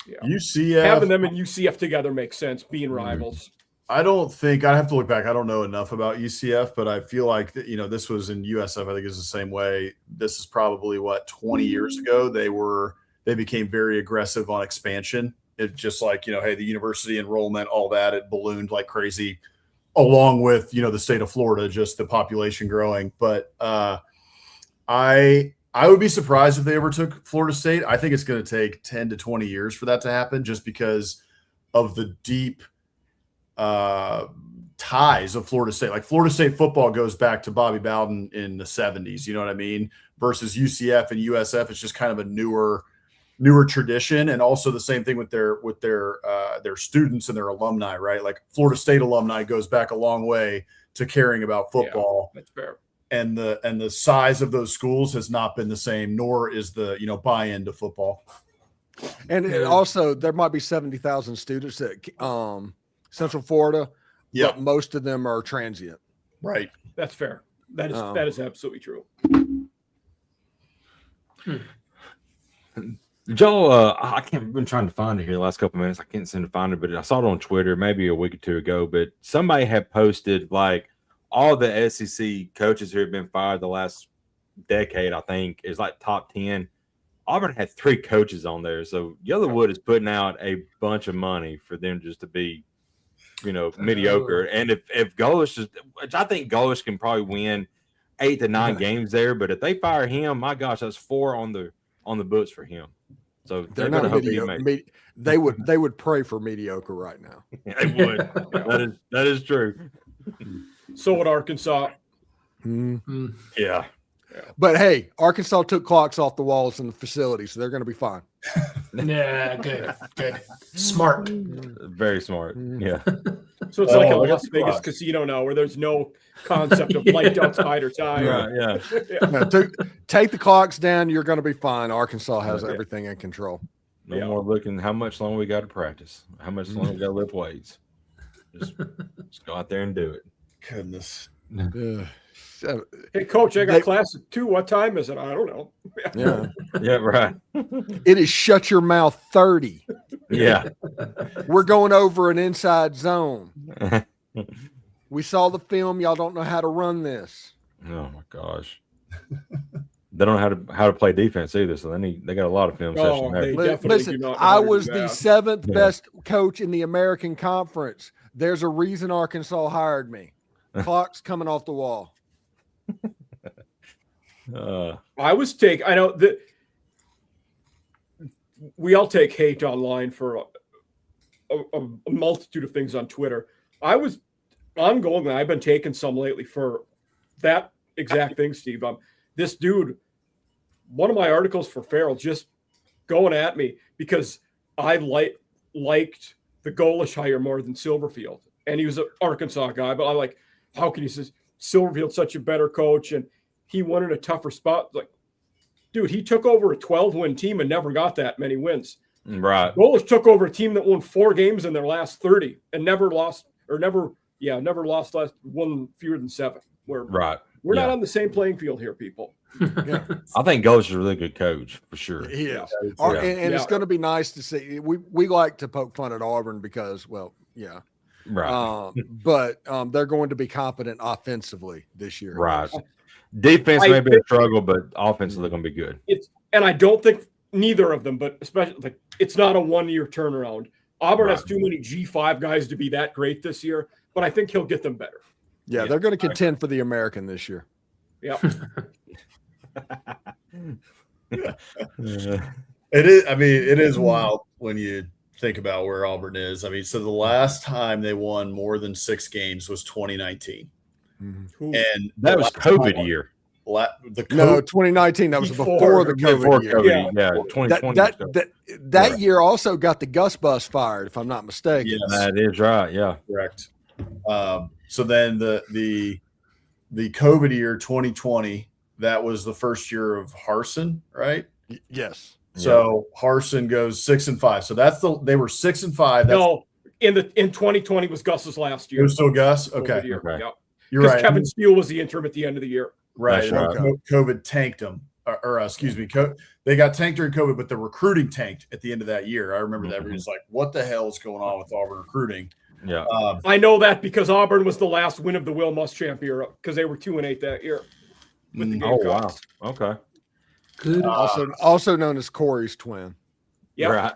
Yeah. UCF. Having them and UCF together makes sense, being rivals. I don't think I have to look back. I don't know enough about UCF, but I feel like this was in USF. I think it's the same way. This is probably 20 years ago. They became very aggressive on expansion. It just like, hey, the university enrollment, all that, it ballooned like crazy, along with the state of Florida, just the population growing. But I would be surprised if they ever took Florida State. I think it's going to take 10 to 20 years for that to happen, just because of the deep ties of Florida State. Like, Florida State football goes back to Bobby Bowden in the 70s, you know what I mean? Versus UCF and USF, it's just kind of a newer newer tradition, and also the same thing with their students and their alumni, right? Like Florida State alumni goes back a long way to caring about football. Yeah, that's fair. And the size of those schools has not been the same, nor is the buy-in to football. And also, there might be 70,000 students at Central Florida, but most of them are transient. Right. That's fair. That is absolutely true. Joel, I've been trying to find it here the last couple of minutes. I can't seem to find it, but I saw it on Twitter maybe a week or two ago. But somebody had posted like all the SEC coaches who have been fired the last decade, I think, is like top 10. Auburn had 3 coaches on there. So Yellowwood is putting out a bunch of money for them just to be, mediocre. And if Golish is, which I think Golish can probably win 8 to 9 games there, but if they fire him, my gosh, that's 4 on the books for him. So they're not mediocre. They would pray for mediocre right now. They would. That is true. So would Arkansas. Mm-hmm. Yeah. But hey, Arkansas took clocks off the walls in the facility, so they're going to be fine. Yeah, good. Smart. Very smart. Yeah. So it's like a Las Vegas casino now where there's no concept of light outside or time. Right, yeah. No, take the clocks down. You're going to be fine. Arkansas has everything in control. No more looking how much longer we got to practice, how much longer we got to lift weights. Just go out there and do it. Goodness. Hey, Coach, I got class at 2. What time is it? I don't know. Yeah. Yeah, right. It is shut your mouth 30. Yeah. We're going over an inside zone. We saw the film. Y'all don't know how to run this. Oh my gosh. They don't know how to play defense either, so they got a lot of film sessions there. Listen, I was the 7th best coach in the American Conference. There's a reason Arkansas hired me. Clock's coming off the wall. I know that we all take hate online for a multitude of things on Twitter. I've been taking some lately for that exact thing, Steve. This dude, one of my articles for Farrell, just going at me because I liked the Golish hire more than Silverfield, and he was an Arkansas guy. But I like, how can you say Silverfield's such a better coach and he won in a tougher spot? Like, dude, he took over a 12-win team and never got that many wins. Right. Golish took over a team that won 4 games in their last 30 and never lost one fewer than 7. We're not on the same playing field here, people. Yeah. I think Golish is a really good coach for sure. He is. And it's going to be nice to see. We like to poke fun at Auburn because, right. But they're going to be competent offensively this year. Right. Defense may be a struggle, but offensively they're going to be good. And I don't think neither of them, but especially it's not a 1-year turnaround. Auburn has too many G5 guys to be that great this year, but I think he'll get them better. Yeah, they're going to contend for the American this year. Yeah. It is. I mean, it is wild when you think about where Auburn is. I mean, so the last time they won more than 6 games was 2019. Mm-hmm. And that was COVID year. No, 2019. That was before the COVID year. Yeah, 2020. That year also got the Gus Bus fired, if I'm not mistaken. Yes. That is right. Yeah, correct. So then the COVID year 2020, that was the first year of Harsin, right? Yes. So Harsin goes 6-5. So they were 6-5. No, in 2020 was Gus's last year. It was still Gus. Okay. Okay. Yep. You're right. Kevin Steele was the interim at the end of the year. Right. Right. COVID tanked them. Excuse me. They got tanked during COVID, but the recruiting tanked at the end of that year. I remember that. Everyone's like, what the hell is going on with Auburn recruiting? Yeah. I know that because Auburn was the last win of the Will Muschamp era because they were 2-8 that year. With the wow. Okay. Good. Also known as Corey's twin. Yeah. Right.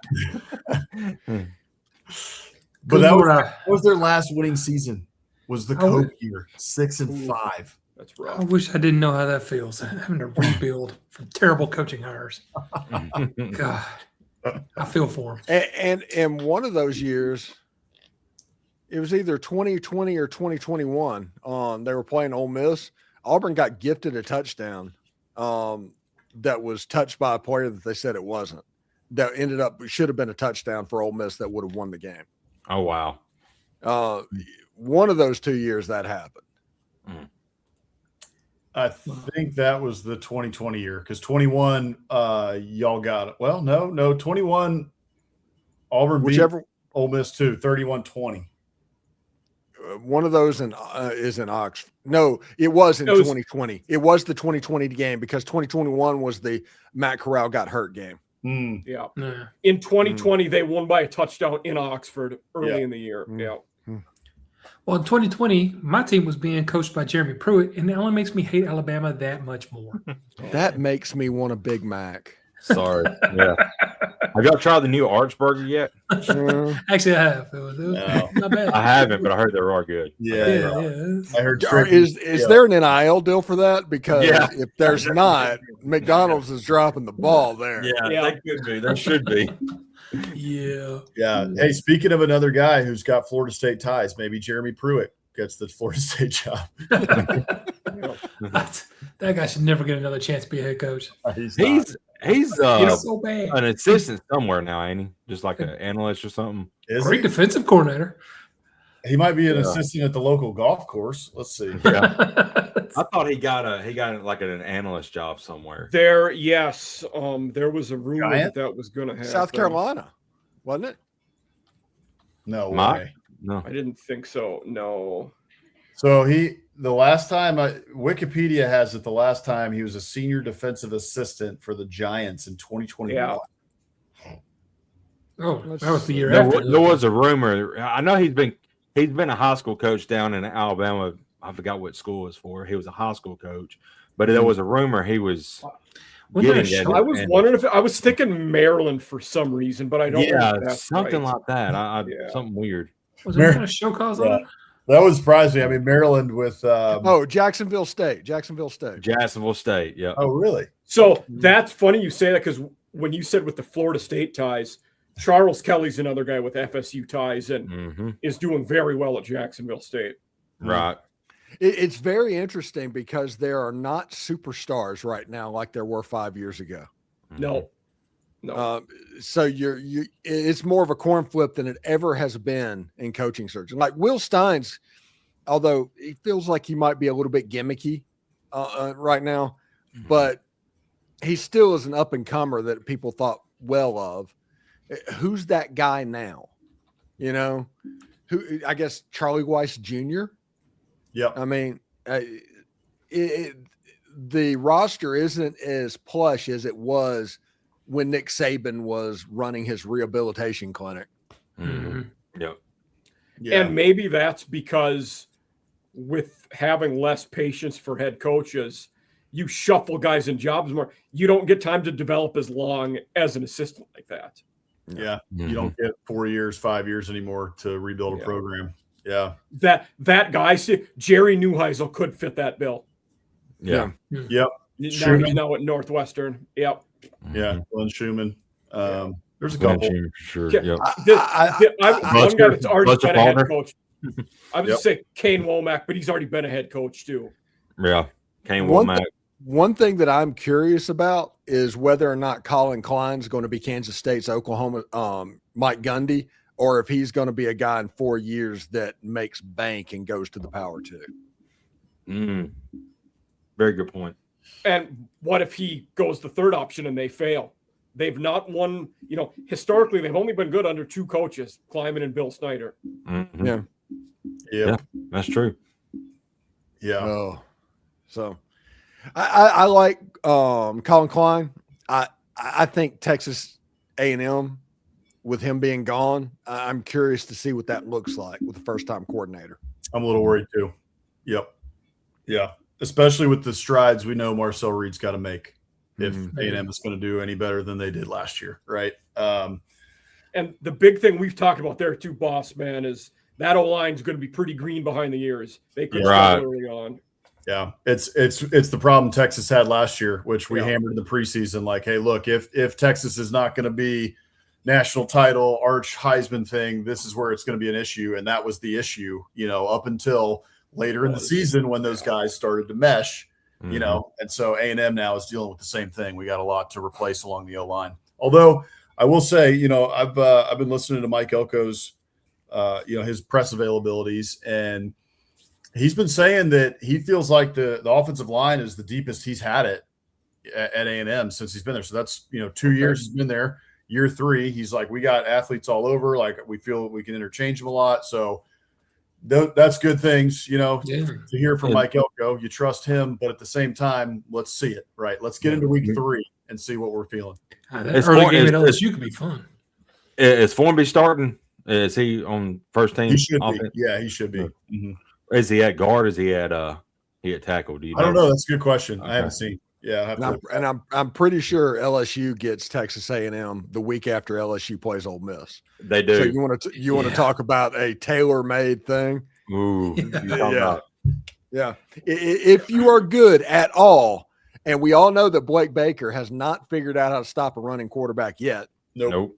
But that was their last winning season. Was the COVID year 6-5? That's rough. I wish I didn't know how that feels, having to rebuild from terrible coaching hires. God, I feel for them. And one of those years, it was either 2020 or 2021. They were playing Ole Miss. Auburn got gifted a touchdown that was touched by a player that they said it wasn't. that ended up should have been a touchdown for Ole Miss that would have won the game. Oh, wow. One of those 2 years that happened. I think that was the 2020 year because 21, y'all got it. Well, no, 21, Auburn beat Ole Miss too, 31-20. One of those is in Oxford. No, it was in 2020. It was the 2020 game because 2021 was the Matt Corral got hurt game. Yeah. In 2020, they won by a touchdown in Oxford early in the year. Yeah. Well, in 2020, my team was being coached by Jeremy Pruitt, and it only makes me hate Alabama that much more. That makes me want a Big Mac. Sorry. Yeah. Have y'all tried the new Archburger yet? Actually, I have. It was not bad. I haven't, but I heard they are good. Yeah. I heard. Is there an NIL deal for that? Because if there's not, McDonald's is dropping the ball there. Yeah, they could be. There should be. Yeah. Hey, speaking of another guy who's got Florida State ties, maybe Jeremy Pruitt gets the Florida State job. That guy should never get another chance to be a head coach. He's so bad. An assistant somewhere now, ain't he? Just like an analyst or something. Great defensive coordinator. He might be an assistant at the local golf course. Let's see. Yeah. I thought he got like an analyst job somewhere. There was a rumor that was going to happen. South Carolina, wasn't it? No way. No, I didn't think so. No. So the last time Wikipedia has it, the last time he was a senior defensive assistant for the Giants in 2021. Yeah. Oh, that was the year after. There was a rumor. I know he's been a high school coach down in Alabama. I forgot what school it was for. He was a high school coach, but there was a rumor he was. I was wondering if I was thinking Maryland for some reason, but I don't. Yeah, something like that. Something weird. Was there kind of show cause on it? That would surprise me. I mean, Maryland with Jacksonville State. Yeah. Oh, really? So that's funny you say that because when you said with the Florida State ties, Charles Kelly's another guy with FSU ties and is doing very well at Jacksonville State. Right. It's very interesting because there are not superstars right now like there were 5 years ago. No. So it's more of a coin flip than it ever has been in coaching search. Like Will Steins, although he feels like he might be a little bit gimmicky right now, but he still is an up and comer that people thought well of. Who's that guy now? You know, who I guess Charlie Weiss Jr. Yeah. I mean, the roster isn't as plush as it was when Nick Saban was running his rehabilitation clinic. Yep. Yeah. And maybe that's because with having less patience for head coaches, you shuffle guys in jobs more. You don't get time to develop as long as an assistant like that. Yeah. You don't get 4 years, 5 years anymore to rebuild a program. Yeah. That guy, Jerry Neuheisel could fit that bill. Yeah. Yep. He's now at Northwestern. Yep. Yeah. Glenn Schumann. There's a couple. For sure. Yep. One guy that's already been a head coach. I would just say Kane Womack, but he's already been a head coach too. Yeah. Kane Womack. One thing that I'm curious about is whether or not Colin Klein's going to be Kansas State's Oklahoma Mike Gundy, or if he's going to be a guy in 4 years that makes bank and goes to the Power Two. Very good point. And what if he goes the third option and they fail? They've not won, historically, they've only been good under two coaches, Kleiman and Bill Snyder. Yeah, that's true. Yeah. So I like Colin Klein. I think Texas A&M, with him being gone, I'm curious to see what that looks like with the first-time coordinator. I'm a little worried too. Yep. Yeah. Especially with the strides we know Marcel Reed's got to make if A&M is going to do any better than they did last year, right? And the big thing we've talked about there too, boss man, is that O-line is going to be pretty green behind the ears. They could start early on. Yeah, it's the problem Texas had last year, which we hammered in the preseason. Like, hey, look, if Texas is not going to be national title, arch Heisman thing, this is where it's going to be an issue, and that was the issue, up until later in the season when those guys started to mesh, and so A&M now is dealing with the same thing. We got a lot to replace along the O-line. Although I will say, I've been listening to Mike Elko's, his press availabilities, and he's been saying that he feels like the offensive line is the deepest he's had it at A&M since he's been there. So that's 2 years he's been there. Year 3, he's like, we got athletes all over. Like, we feel we can interchange them a lot. So that's good things, to hear from Mike Elko. You trust him, but at the same time, let's see it, right? Let's get into week 3 and see what we're feeling. That early game at LSU could be fun. Is Formby starting? Is he on first team? He should be. Yeah, he should be. Mm-hmm. Is he at guard? Is he at tackle? Do you know? I don't know. That's a good question. Okay. I haven't seen. Yeah, I'm pretty sure LSU gets Texas A&M the week after LSU plays Ole Miss. They do. So you want to talk about a tailor-made thing? Ooh, yeah. If you are good at all, and we all know that Blake Baker has not figured out how to stop a running quarterback yet. Nope.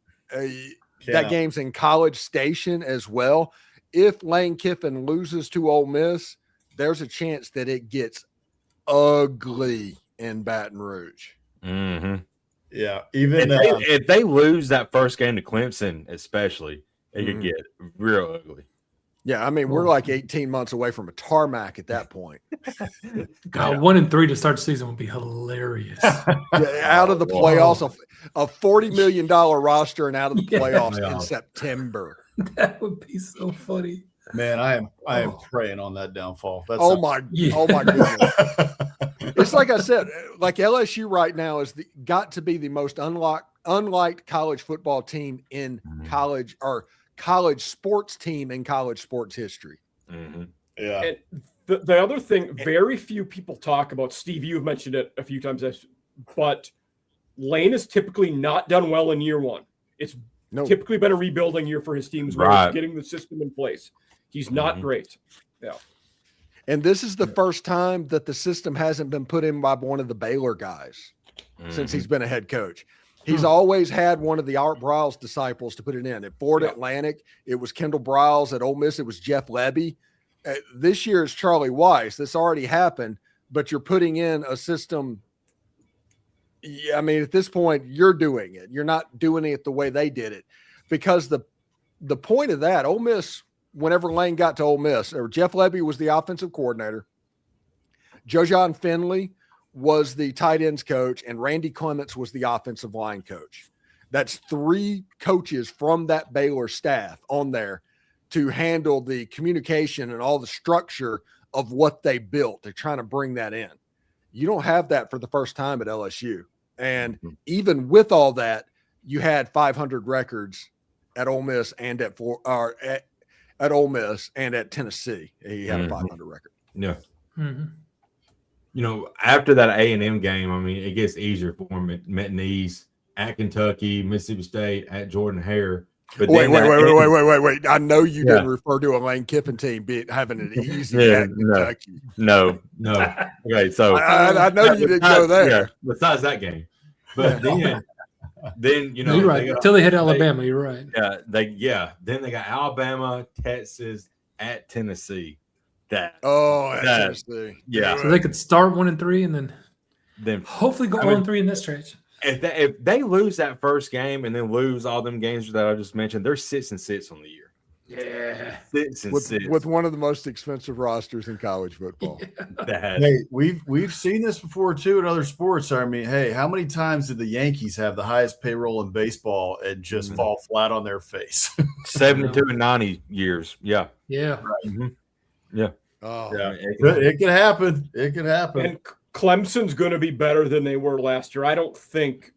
That game's in College Station as well. If Lane Kiffin loses to Ole Miss, there's a chance that it gets ugly in Baton Rouge. Mm-hmm. Yeah. Even if they lose that first game to Clemson, especially, it could get real ugly. Yeah, I mean, we're like 18 months away from a tarmac at that point. God, 1-3 to start the season would be hilarious. Out of the playoffs, a $40 million roster and out of the playoffs in September. That would be so funny. Man, I am praying on that downfall. Oh my goodness. It's like I said, like LSU right now is got to be the most unliked college football team in college, or college sports team in college sports history. Mm-hmm. Yeah. And the other thing, very few people talk about, Steve, you've mentioned it a few times, but Lane has typically not done well in year 1. It's typically been a rebuilding year for his teams, where he's getting the system in place. He's not great. Yeah. And this is the first time that the system hasn't been put in by one of the Baylor guys since he's been a head coach. He's always had one of the Art Briles disciples to put it in. At Florida Atlantic, it was Kendall Briles. At Ole Miss, it was Jeff Lebby. This year is Charlie Weiss. This already happened, but you're putting in a system. Yeah, I mean, at this point, you're doing it. You're not doing it the way they did it, because the point of that, Ole Miss, whenever Lane got to Ole Miss, or Jeff Lebby was the offensive coordinator, Jojon Finley was the tight ends coach, and Randy Clements was the offensive line coach. That's 3 coaches from that Baylor staff on there to handle the communication and all the structure of what they built. They're trying to bring that in. You don't have that for the first time at LSU. And even with all that, you had 500 records at Ole Miss and at Ole Miss and at Tennessee. He had a 500 record. Yeah. After that A&M game, I mean, it gets easier for him at McNeese, at Kentucky, Mississippi State, at Jordan Hare. But wait. I know you didn't refer to a Lane Kiffin team having it easy at Kentucky. No. Okay, so I know you didn't go there. Yeah, besides that game. But then you're right. Until they hit Alabama, you're right. Then they got Alabama, Texas, at Tennessee. Tennessee. Yeah. So they could start 1-3 and then hopefully go 1-3 in this stretch. If they lose that first game and then lose all them games that I just mentioned, they're 6-6 on the year. Yeah, 6-6 with one of the most expensive rosters in college football. Hey, we've seen this before too in other sports. I mean, hey, how many times did the Yankees have the highest payroll in baseball and just fall flat on their face? 72 and 90 years. Yeah. Yeah. Right. Yeah. Oh, yeah. It can happen. It can happen. And Clemson's going to be better than they were last year. I don't think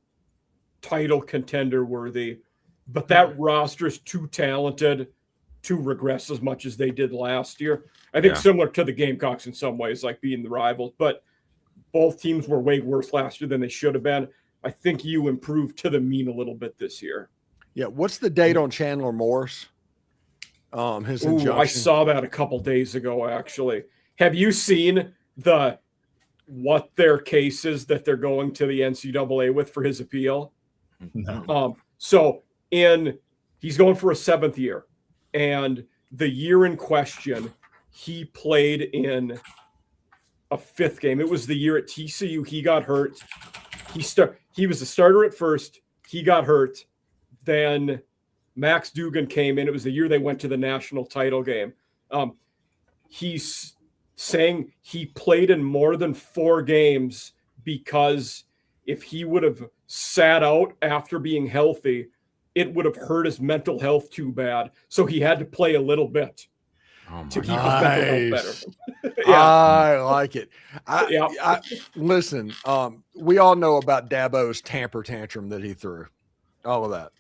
title contender worthy, but that roster is too talented to regress as much as they did last year. I think similar to the Gamecocks in some ways, like being the rivals, but both teams were way worse last year than they should have been. I think you improved to the mean a little bit this year. Yeah. What's the date on Chandler Morris? His injunction. I saw that a couple days ago, actually. Have you seen what their case is that they're going to the NCAA with for his appeal? No. He's going for a 7th year, and the year in question, he played in a 5th game. It was the year at TCU. He got hurt. He was a starter at first. He got hurt. then Max Dugan came in. It was the year they went to the national title game. He's saying he played in more than 4 games because if he would have sat out after being healthy, it would have hurt his mental health too bad. So he had to play a little bit to keep his mental health better. Yeah. I like it. Listen, we all know about Dabo's temper tantrum that he threw, all of that.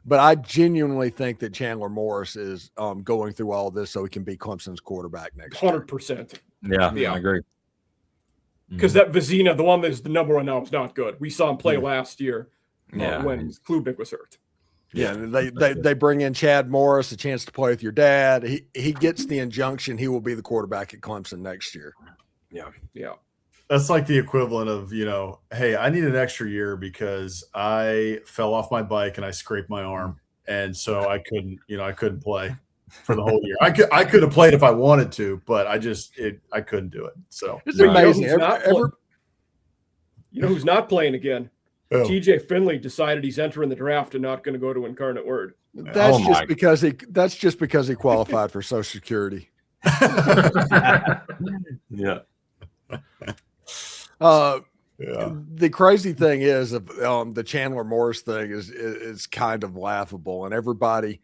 But I genuinely think that Chandler Morris is going through all of this so he can be Clemson's quarterback next year. 100%. Yeah, I agree. Because that Vizina, the one that's the number 1 now, is not good. We saw him play last year when Klubnik was hurt. Yeah, they bring in Chad Morris, a chance to play with your dad. He gets the injunction he will be the quarterback at Clemson next year. Yeah. That's like the equivalent of, hey, I need an extra year because I fell off my bike and I scraped my arm. And so I couldn't play for the whole year. I could have played if I wanted to, but I couldn't do it. So it's amazing. You know who's not playing again? Oh. TJ Finley decided he's entering the draft and not going to go to Incarnate Word. That's just because he qualified for Social Security. Yeah. The crazy thing is the Chandler Morris thing is kind of laughable, and everybody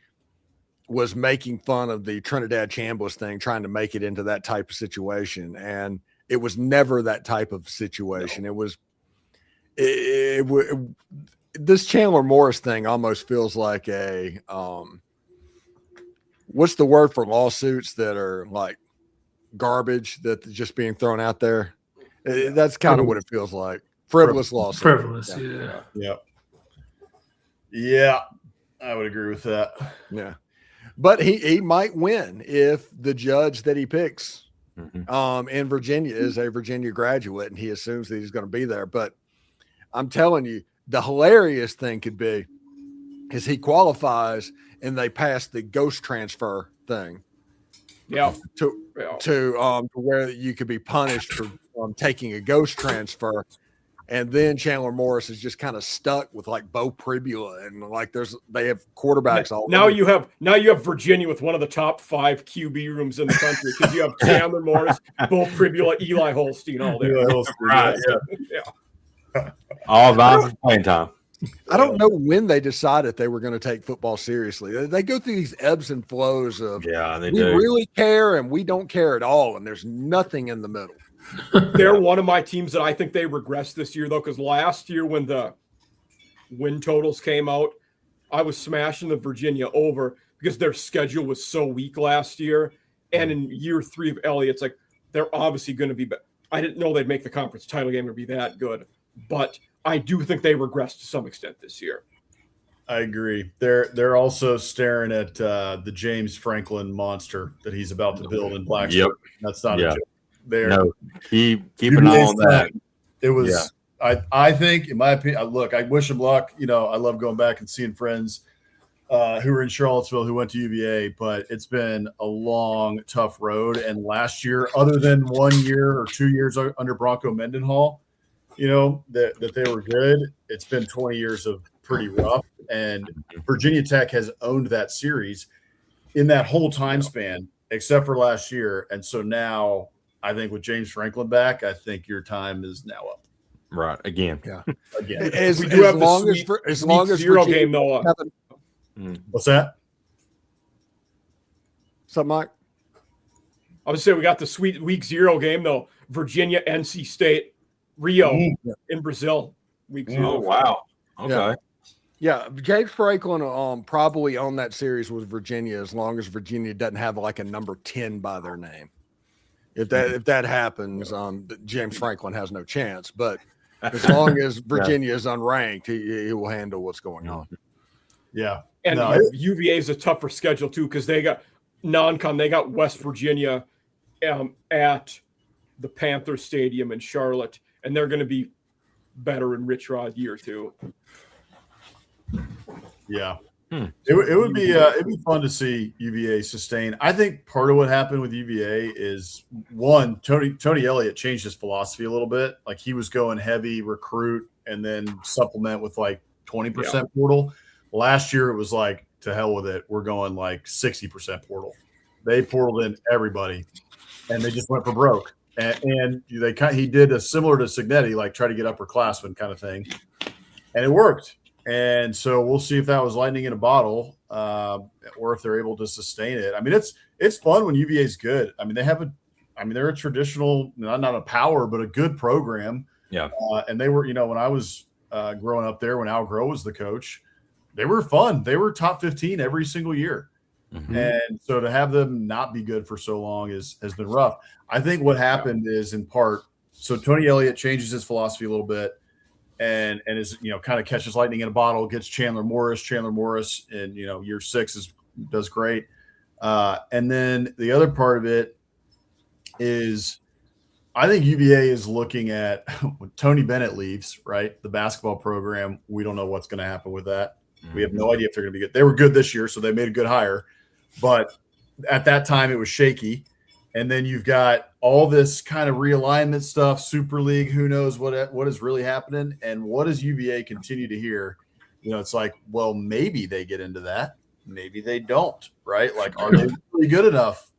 was making fun of the Trinidad Chambliss thing, trying to make it into that type of situation, and it was never that type of situation. No. This Chandler Morris thing almost feels like a what's the word for lawsuits that are like garbage that's just being thrown out there? That's kind of what it feels like. Frivolous lawsuit. Frivolous, yeah. I would agree with that. Yeah. But he might win if the judge that he picks in Virginia is a Virginia graduate and he assumes that he's going to be there. But I'm telling you, the hilarious thing could be is he qualifies and they pass the ghost transfer thing. Yeah. To where you could be punished for taking a ghost transfer. And then Chandler Morris is just kind of stuck with like Bo Pribula and like they have quarterbacks all now you have Virginia with one of the top 5 QB rooms in the country because you have Chandler Morris, Bo Pribula, Eli Holstein, all there. Right, all about playing time. I don't know when they decided they were going to take football seriously. They go through these ebbs and flows of we really care and we don't care at all, and there's nothing in the middle. They're one of my teams that I think they regressed this year, though, because last year when the win totals came out, I was smashing the Virginia over because their schedule was so weak last year. And in year 3 of Elliott's, like they're obviously going to be – I didn't know they'd make the conference title game or be that good. But I do think they regressed to some extent this year. I agree. They're also staring at the James Franklin monster that he's about to build in Blacksburg. Yep. That's not a joke. Keep an eye on that. It was I think, in my opinion, look, I wish him luck. I love going back and seeing friends who were in Charlottesville who went to UVA, but it's been a long, tough road. And last year, other than 1 year or 2 years under Bronco Mendenhall, that they were good, it's been 20 years of pretty rough. And Virginia Tech has owned that series in that whole time span, except for last year. And so now I think with James Franklin back, I think your time is now up. Right. Again. Yeah. Again. As long as zero game, though. What's that? What's up, Mike? I would say we got the sweet week 0 game, though. Virginia, NC State, Rio in Brazil. Week 0. Oh, wow. Okay. Yeah, James Franklin probably owned that series with Virginia as long as Virginia doesn't have like a number 10 by their name. If that happens, James Franklin has no chance. But as long as Virginia is unranked, he will handle what's going on. Yeah. And UVA is a tougher schedule, too, because they got non-con. They got West Virginia at the Panther Stadium in Charlotte, and they're going to be better in Rich Rod year 2. Yeah. It would be it'd be fun to see UVA sustain. I think part of what happened with UVA is one, Tony Elliott changed his philosophy a little bit. Like he was going heavy recruit and then supplement with like 20% portal. Last year it was like, to hell with it. We're going like 60% portal. They portaled in everybody, and they just went for broke. And he did a similar to Signetti, like try to get upperclassmen kind of thing, and it worked. And so we'll see if that was lightning in a bottle, or if they're able to sustain it. I mean, it's fun when UVA is good. I mean, they're a traditional, not a power, but a good program. Yeah. And they were, when I was growing up there, when Al Groh was the coach, they were fun. They were top 15 every single year. Mm-hmm. And so to have them not be good for so long has been rough. I think what happened is in part, so Tony Elliott changes his philosophy a little bit and is, kind of catches lightning in a bottle, gets Chandler Morris in, year 6 does great. And then the other part of it is I think UVA is looking at when Tony Bennett leaves, right? The basketball program. We don't know what's going to happen with that. We have no idea if they're going to be good. They were good this year, so they made a good hire. But at that time, it was shaky. And then you've got all this kind of realignment stuff, Super League, who knows what is really happening. And what does UVA continue to hear? It's like, well, maybe they get into that. Maybe they don't, right? Like, are they really good enough,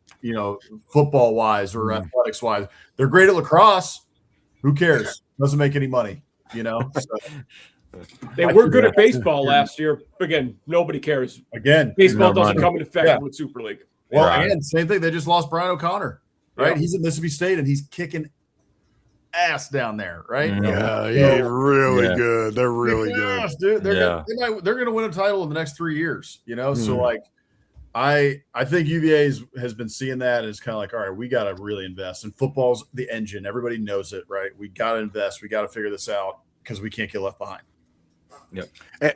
football-wise or athletics-wise? They're great at lacrosse. Who cares? Doesn't make any money, So. They were good at baseball last year. Again, nobody cares. Again, baseball doesn't come into effect with Super League. Well, and same thing. They just lost Brian O'Connor, right? Yeah. He's at Mississippi State, and he's kicking ass down there, right? Yeah, he's really good. They're really good, dude. They're going to win a title in the next 3 years. So like, I think UVA has been seeing that and it's kind of like, all right, we got to really invest. And football's the engine. Everybody knows it, right? We got to invest. We got to figure this out because we can't get left behind. Yep.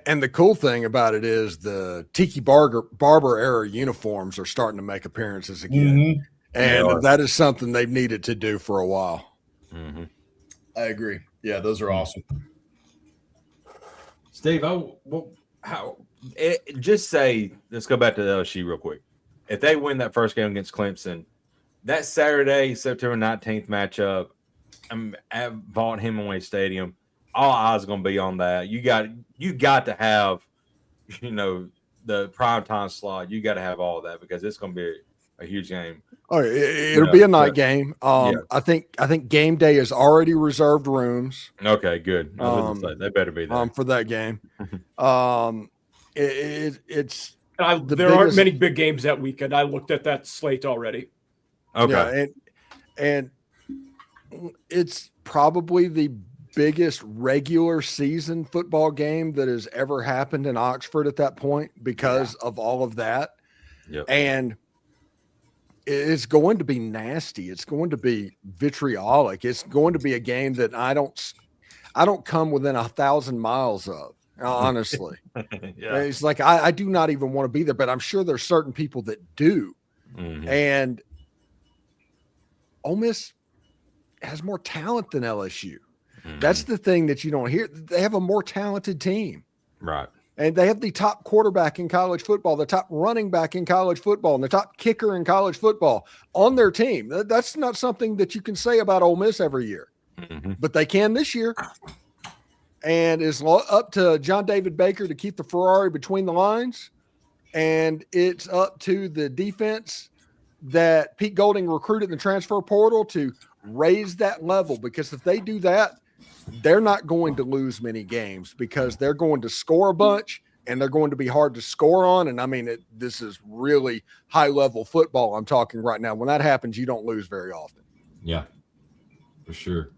And the cool thing about it is the Tiki Barber era uniforms are starting to make appearances again. Mm-hmm. And that is something they've needed to do for a while. Mm-hmm. I agree. Yeah, those are awesome. Steve, just say, let's go back to the LSU real quick. If they win that first game against Clemson, that Saturday, September 19th matchup at Vaughn Hemingway Stadium, all eyes are going to be on that. You got to have, the primetime slot. You got to have all of that because it's going to be a huge game. Oh, it'll be a night game. I think game day is already reserved rooms. Okay, good. They better be there for that game. There aren't many big games that weekend. I looked at that slate already. Okay, and it's probably the biggest regular season football game that has ever happened in Oxford at that point because of all of that. Yep. And it's going to be nasty. It's going to be vitriolic. It's going to be a game that I don't come within 1,000 miles of, honestly. It's like, I do not even want to be there, but I'm sure there's certain people that do. Mm-hmm. And Ole Miss has more talent than LSU. Mm-hmm. That's the thing that you don't hear. They have a more talented team. Right. And they have the top quarterback in college football, the top running back in college football, and the top kicker in college football on their team. That's not something that you can say about Ole Miss every year. Mm-hmm. But they can this year. And it's up to John David Baker to keep the Ferrari between the lines. And it's up to the defense that Pete Golding recruited in the transfer portal to raise that level. Because if they do that, they're not going to lose many games because they're going to score a bunch and they're going to be hard to score on. And I mean, this is really high level football I'm talking right now. When that happens, you don't lose very often. Yeah, for sure.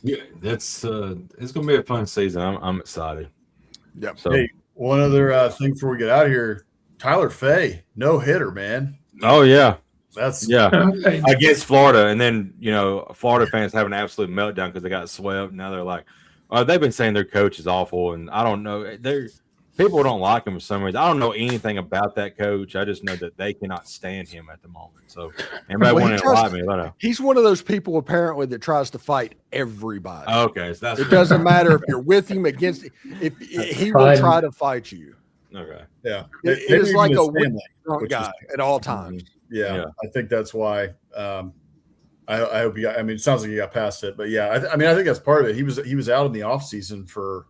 Yeah, it's going to be a fun season. I'm excited. Yeah. So, hey, one other thing before we get out of here, Tyler Fay, no hitter, man. Oh yeah. That's against Florida, and then Florida fans have an absolute meltdown because they got swept. Now they're like, they've been saying their coach is awful, and I don't know. People don't like him for some reason. I don't know anything about that coach. I just know that they cannot stand him at the moment. So anybody want to like me? Let know. He's one of those people apparently that tries to fight everybody. Okay, so it doesn't matter if you're with him, against him. If he will try to fight you. Okay, yeah, it is like a drunk guy at all times. Yeah, I think that's why. I hope you. I mean, it sounds like you got past it, but yeah, I think that's part of it. He was out in the off season for,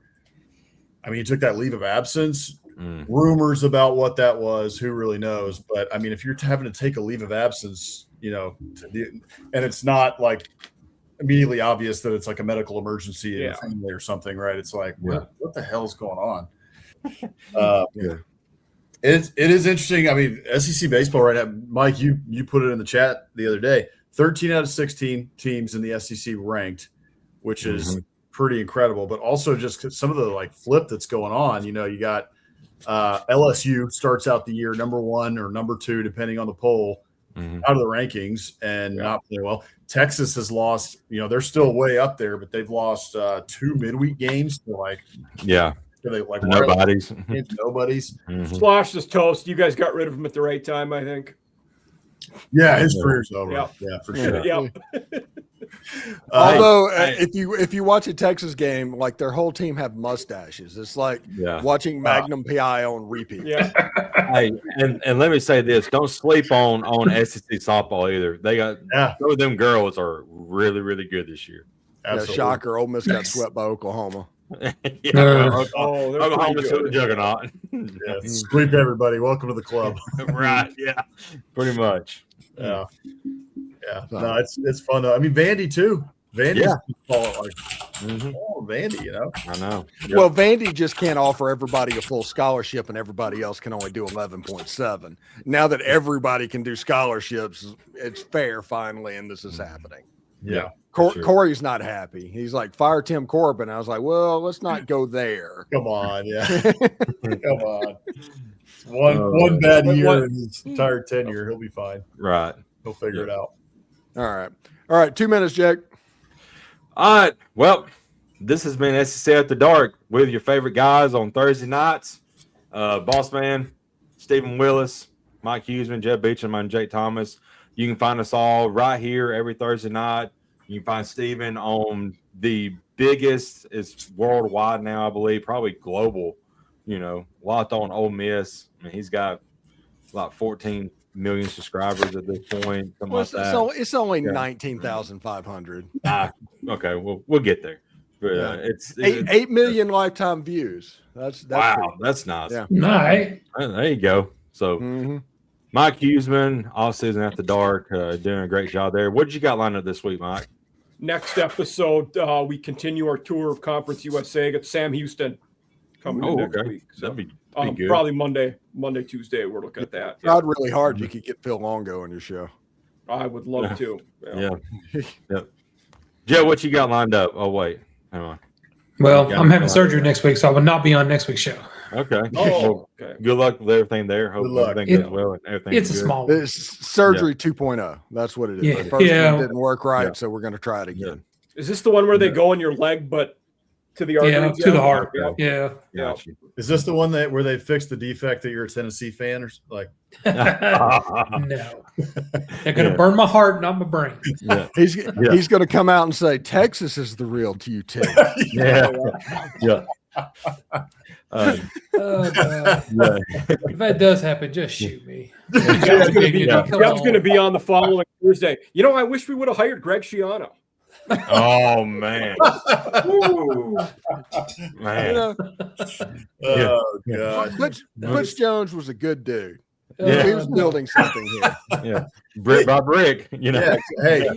I mean, he took that leave of absence. Rumors about what that was, who really knows? But I mean, if you're having to take a leave of absence, and it's not like immediately obvious that it's like a medical emergency in the family or something, right? It's like, what the hell's going on? It is interesting. I mean, SEC baseball right now, Mike, you put it in the chat the other day. 13 out of 16 teams in the SEC ranked, which is pretty incredible. But also just some of the like flip that's going on. You got LSU starts out the year number 1 or number 2, depending on the poll, out of the rankings and not playing well. Texas has lost. They're still way up there, but they've lost 2 midweek games to nobody's. Nobody's. Slosh is toast. You guys got rid of him at the right time, I think. Yeah, his career's over. Yeah, for sure. Yeah. Although, if you watch a Texas game, like their whole team have mustaches. It's like watching Magnum PI on repeat. Yeah. Hey, and let me say this: don't sleep on SEC softball either. They got some of them girls are really, really good this year. Yeah, shocker! Ole Miss got swept by Oklahoma. Oklahoma's still a juggernaut. Sweep everybody. Welcome to the club. Right? Yeah, pretty much. Yeah. No, it's fun though. I mean, Vandy too. Vandy's Vandy. I know. Well, Vandy just can't offer everybody a full scholarship, and everybody else can only do 11.7. Now that everybody can do scholarships, it's fair finally, and this is happening. Yeah. Corey's not happy. He's like, fire Tim Corbin. I was like, well, let's not go there. Come on, come on. One bad year in his entire tenure, he'll be fine. Right. He'll figure it out. All right. 2 minutes, Jake. All right. Well, this has been SEC After Dark with your favorite guys on Thursday nights. Boss Man, Stephen Willis, Mike Huseman, Jeb Beecham, and Jake Thomas. You can find us all right here every Thursday night. You can find Stephen on the biggest, it's worldwide now, I believe, probably global, Locked On Ole Miss. I mean, he's got like 14 million subscribers at this point. It's only 19,500. Okay, we'll get there. But, it's 8 million lifetime views. That's wow. That's nice. Yeah. Nice. There you go. So Mike Huseman, All Season After Dark, doing a great job there. What did you got lined up this week, Mike? Next episode, we continue our tour of Conference USA. Got Sam Houston coming in next week. So, that'd be good. Probably Monday, Tuesday. We're looking at that. Tried really hard. You could get Phil Longo on your show. I would love to. Yeah. Joe, what you got lined up? Oh, wait. Hang on. Well, I'm having surgery next week, so I will not be on next week's show. Okay. Okay. Good luck with everything there. Hope everything goes well and everything. It's a small one. It's surgery 2.0. That's what it is. Yeah. The first one didn't work right, so we're going to try it again. Is this the one where they go in your leg, but to the arteries? To the heart. Yeah. Is this the one where they fixed the defect that you're a Tennessee fan or like? No. They're going to burn my heart, not my brain. Yeah. He's going to come out and say Texas is the real TUT. Yeah. If that does happen, just shoot me. Jeff's going to be on the following Thursday. I wish we would have hired Greg Schiano. Oh man! Man! Oh god! Butch Jones was a good dude. Yeah. He was building something here. Yeah, brick by brick. Yeah. Hey,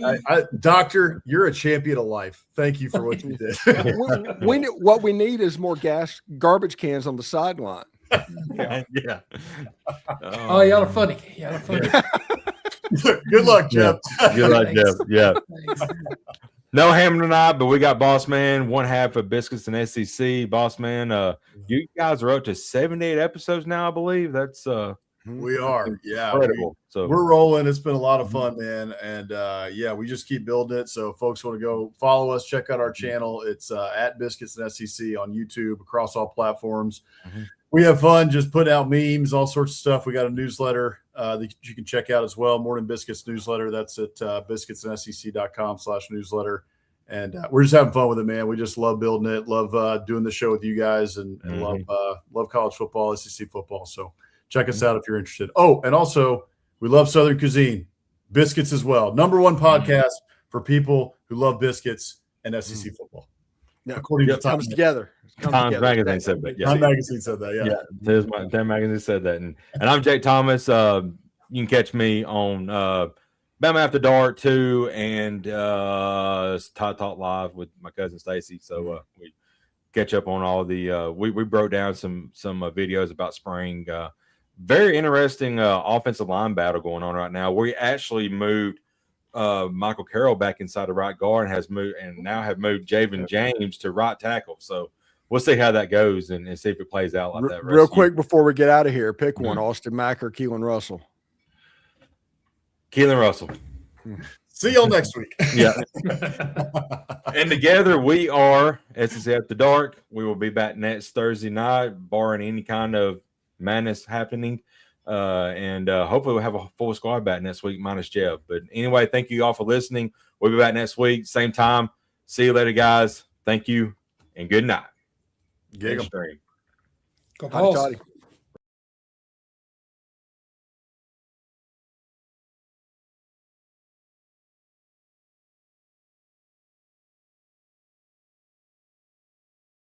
Doctor, you're a champion of life. Thank you for what you did. What we need is more garbage cans on the sideline. Yeah. Oh, y'all are funny. Good luck, Jeff. Good luck, Jeff. Yeah. No Hammer tonight, but we got Boss Man, one half of Biscuits and SEC. Boss Man, you guys are up to 78 episodes now, I believe. That's we are, incredible. So we're rolling. It's been a lot of fun, man, and we just keep building it. So, folks want to go follow us, check out our channel. It's at Biscuits and SEC on YouTube across all platforms. We have fun just putting out memes, all sorts of stuff. We got a newsletter that you can check out as well. Morning Biscuits newsletter. That's at biscuitsandsec.com/newsletter. And we're just having fun with it, man. We just love building it, love doing the show with you guys, and love college football, SEC football. So check us out if you're interested. Oh, and also we love Southern cuisine, biscuits as well. #1 podcast for people who love biscuits and SEC football. Yeah, according to it comes together. It comes Times together. Magazine said that. Yeah. Time Magazine said that. Yeah. Time Magazine said that. And I'm Jake Thomas. You can catch me on Bama After Dark too, and Todd Talk Live with my cousin Stacy. So we catch up on all the we broke down some videos about spring. Very interesting offensive line battle going on right now. We actually moved Michael Carroll back inside the right guard and now have moved Javen James to right tackle. So we'll see how that goes and see if it plays out like that. Real quick before we get out of here, pick one: Mhm. Austin Mack or Keelan Russell. Keelan Russell. See y'all next week. Yeah. And together we are SEC After Dark. We will be back next Thursday night, barring any kind of madness happening. And hopefully we'll have a full squad back next week, minus Jeff. But anyway, thank you all for listening. We'll be back next week, same time. See you later, guys. Thank you, and good night. Gig 'em. Next stream. Go Howdy, Vols. toddy.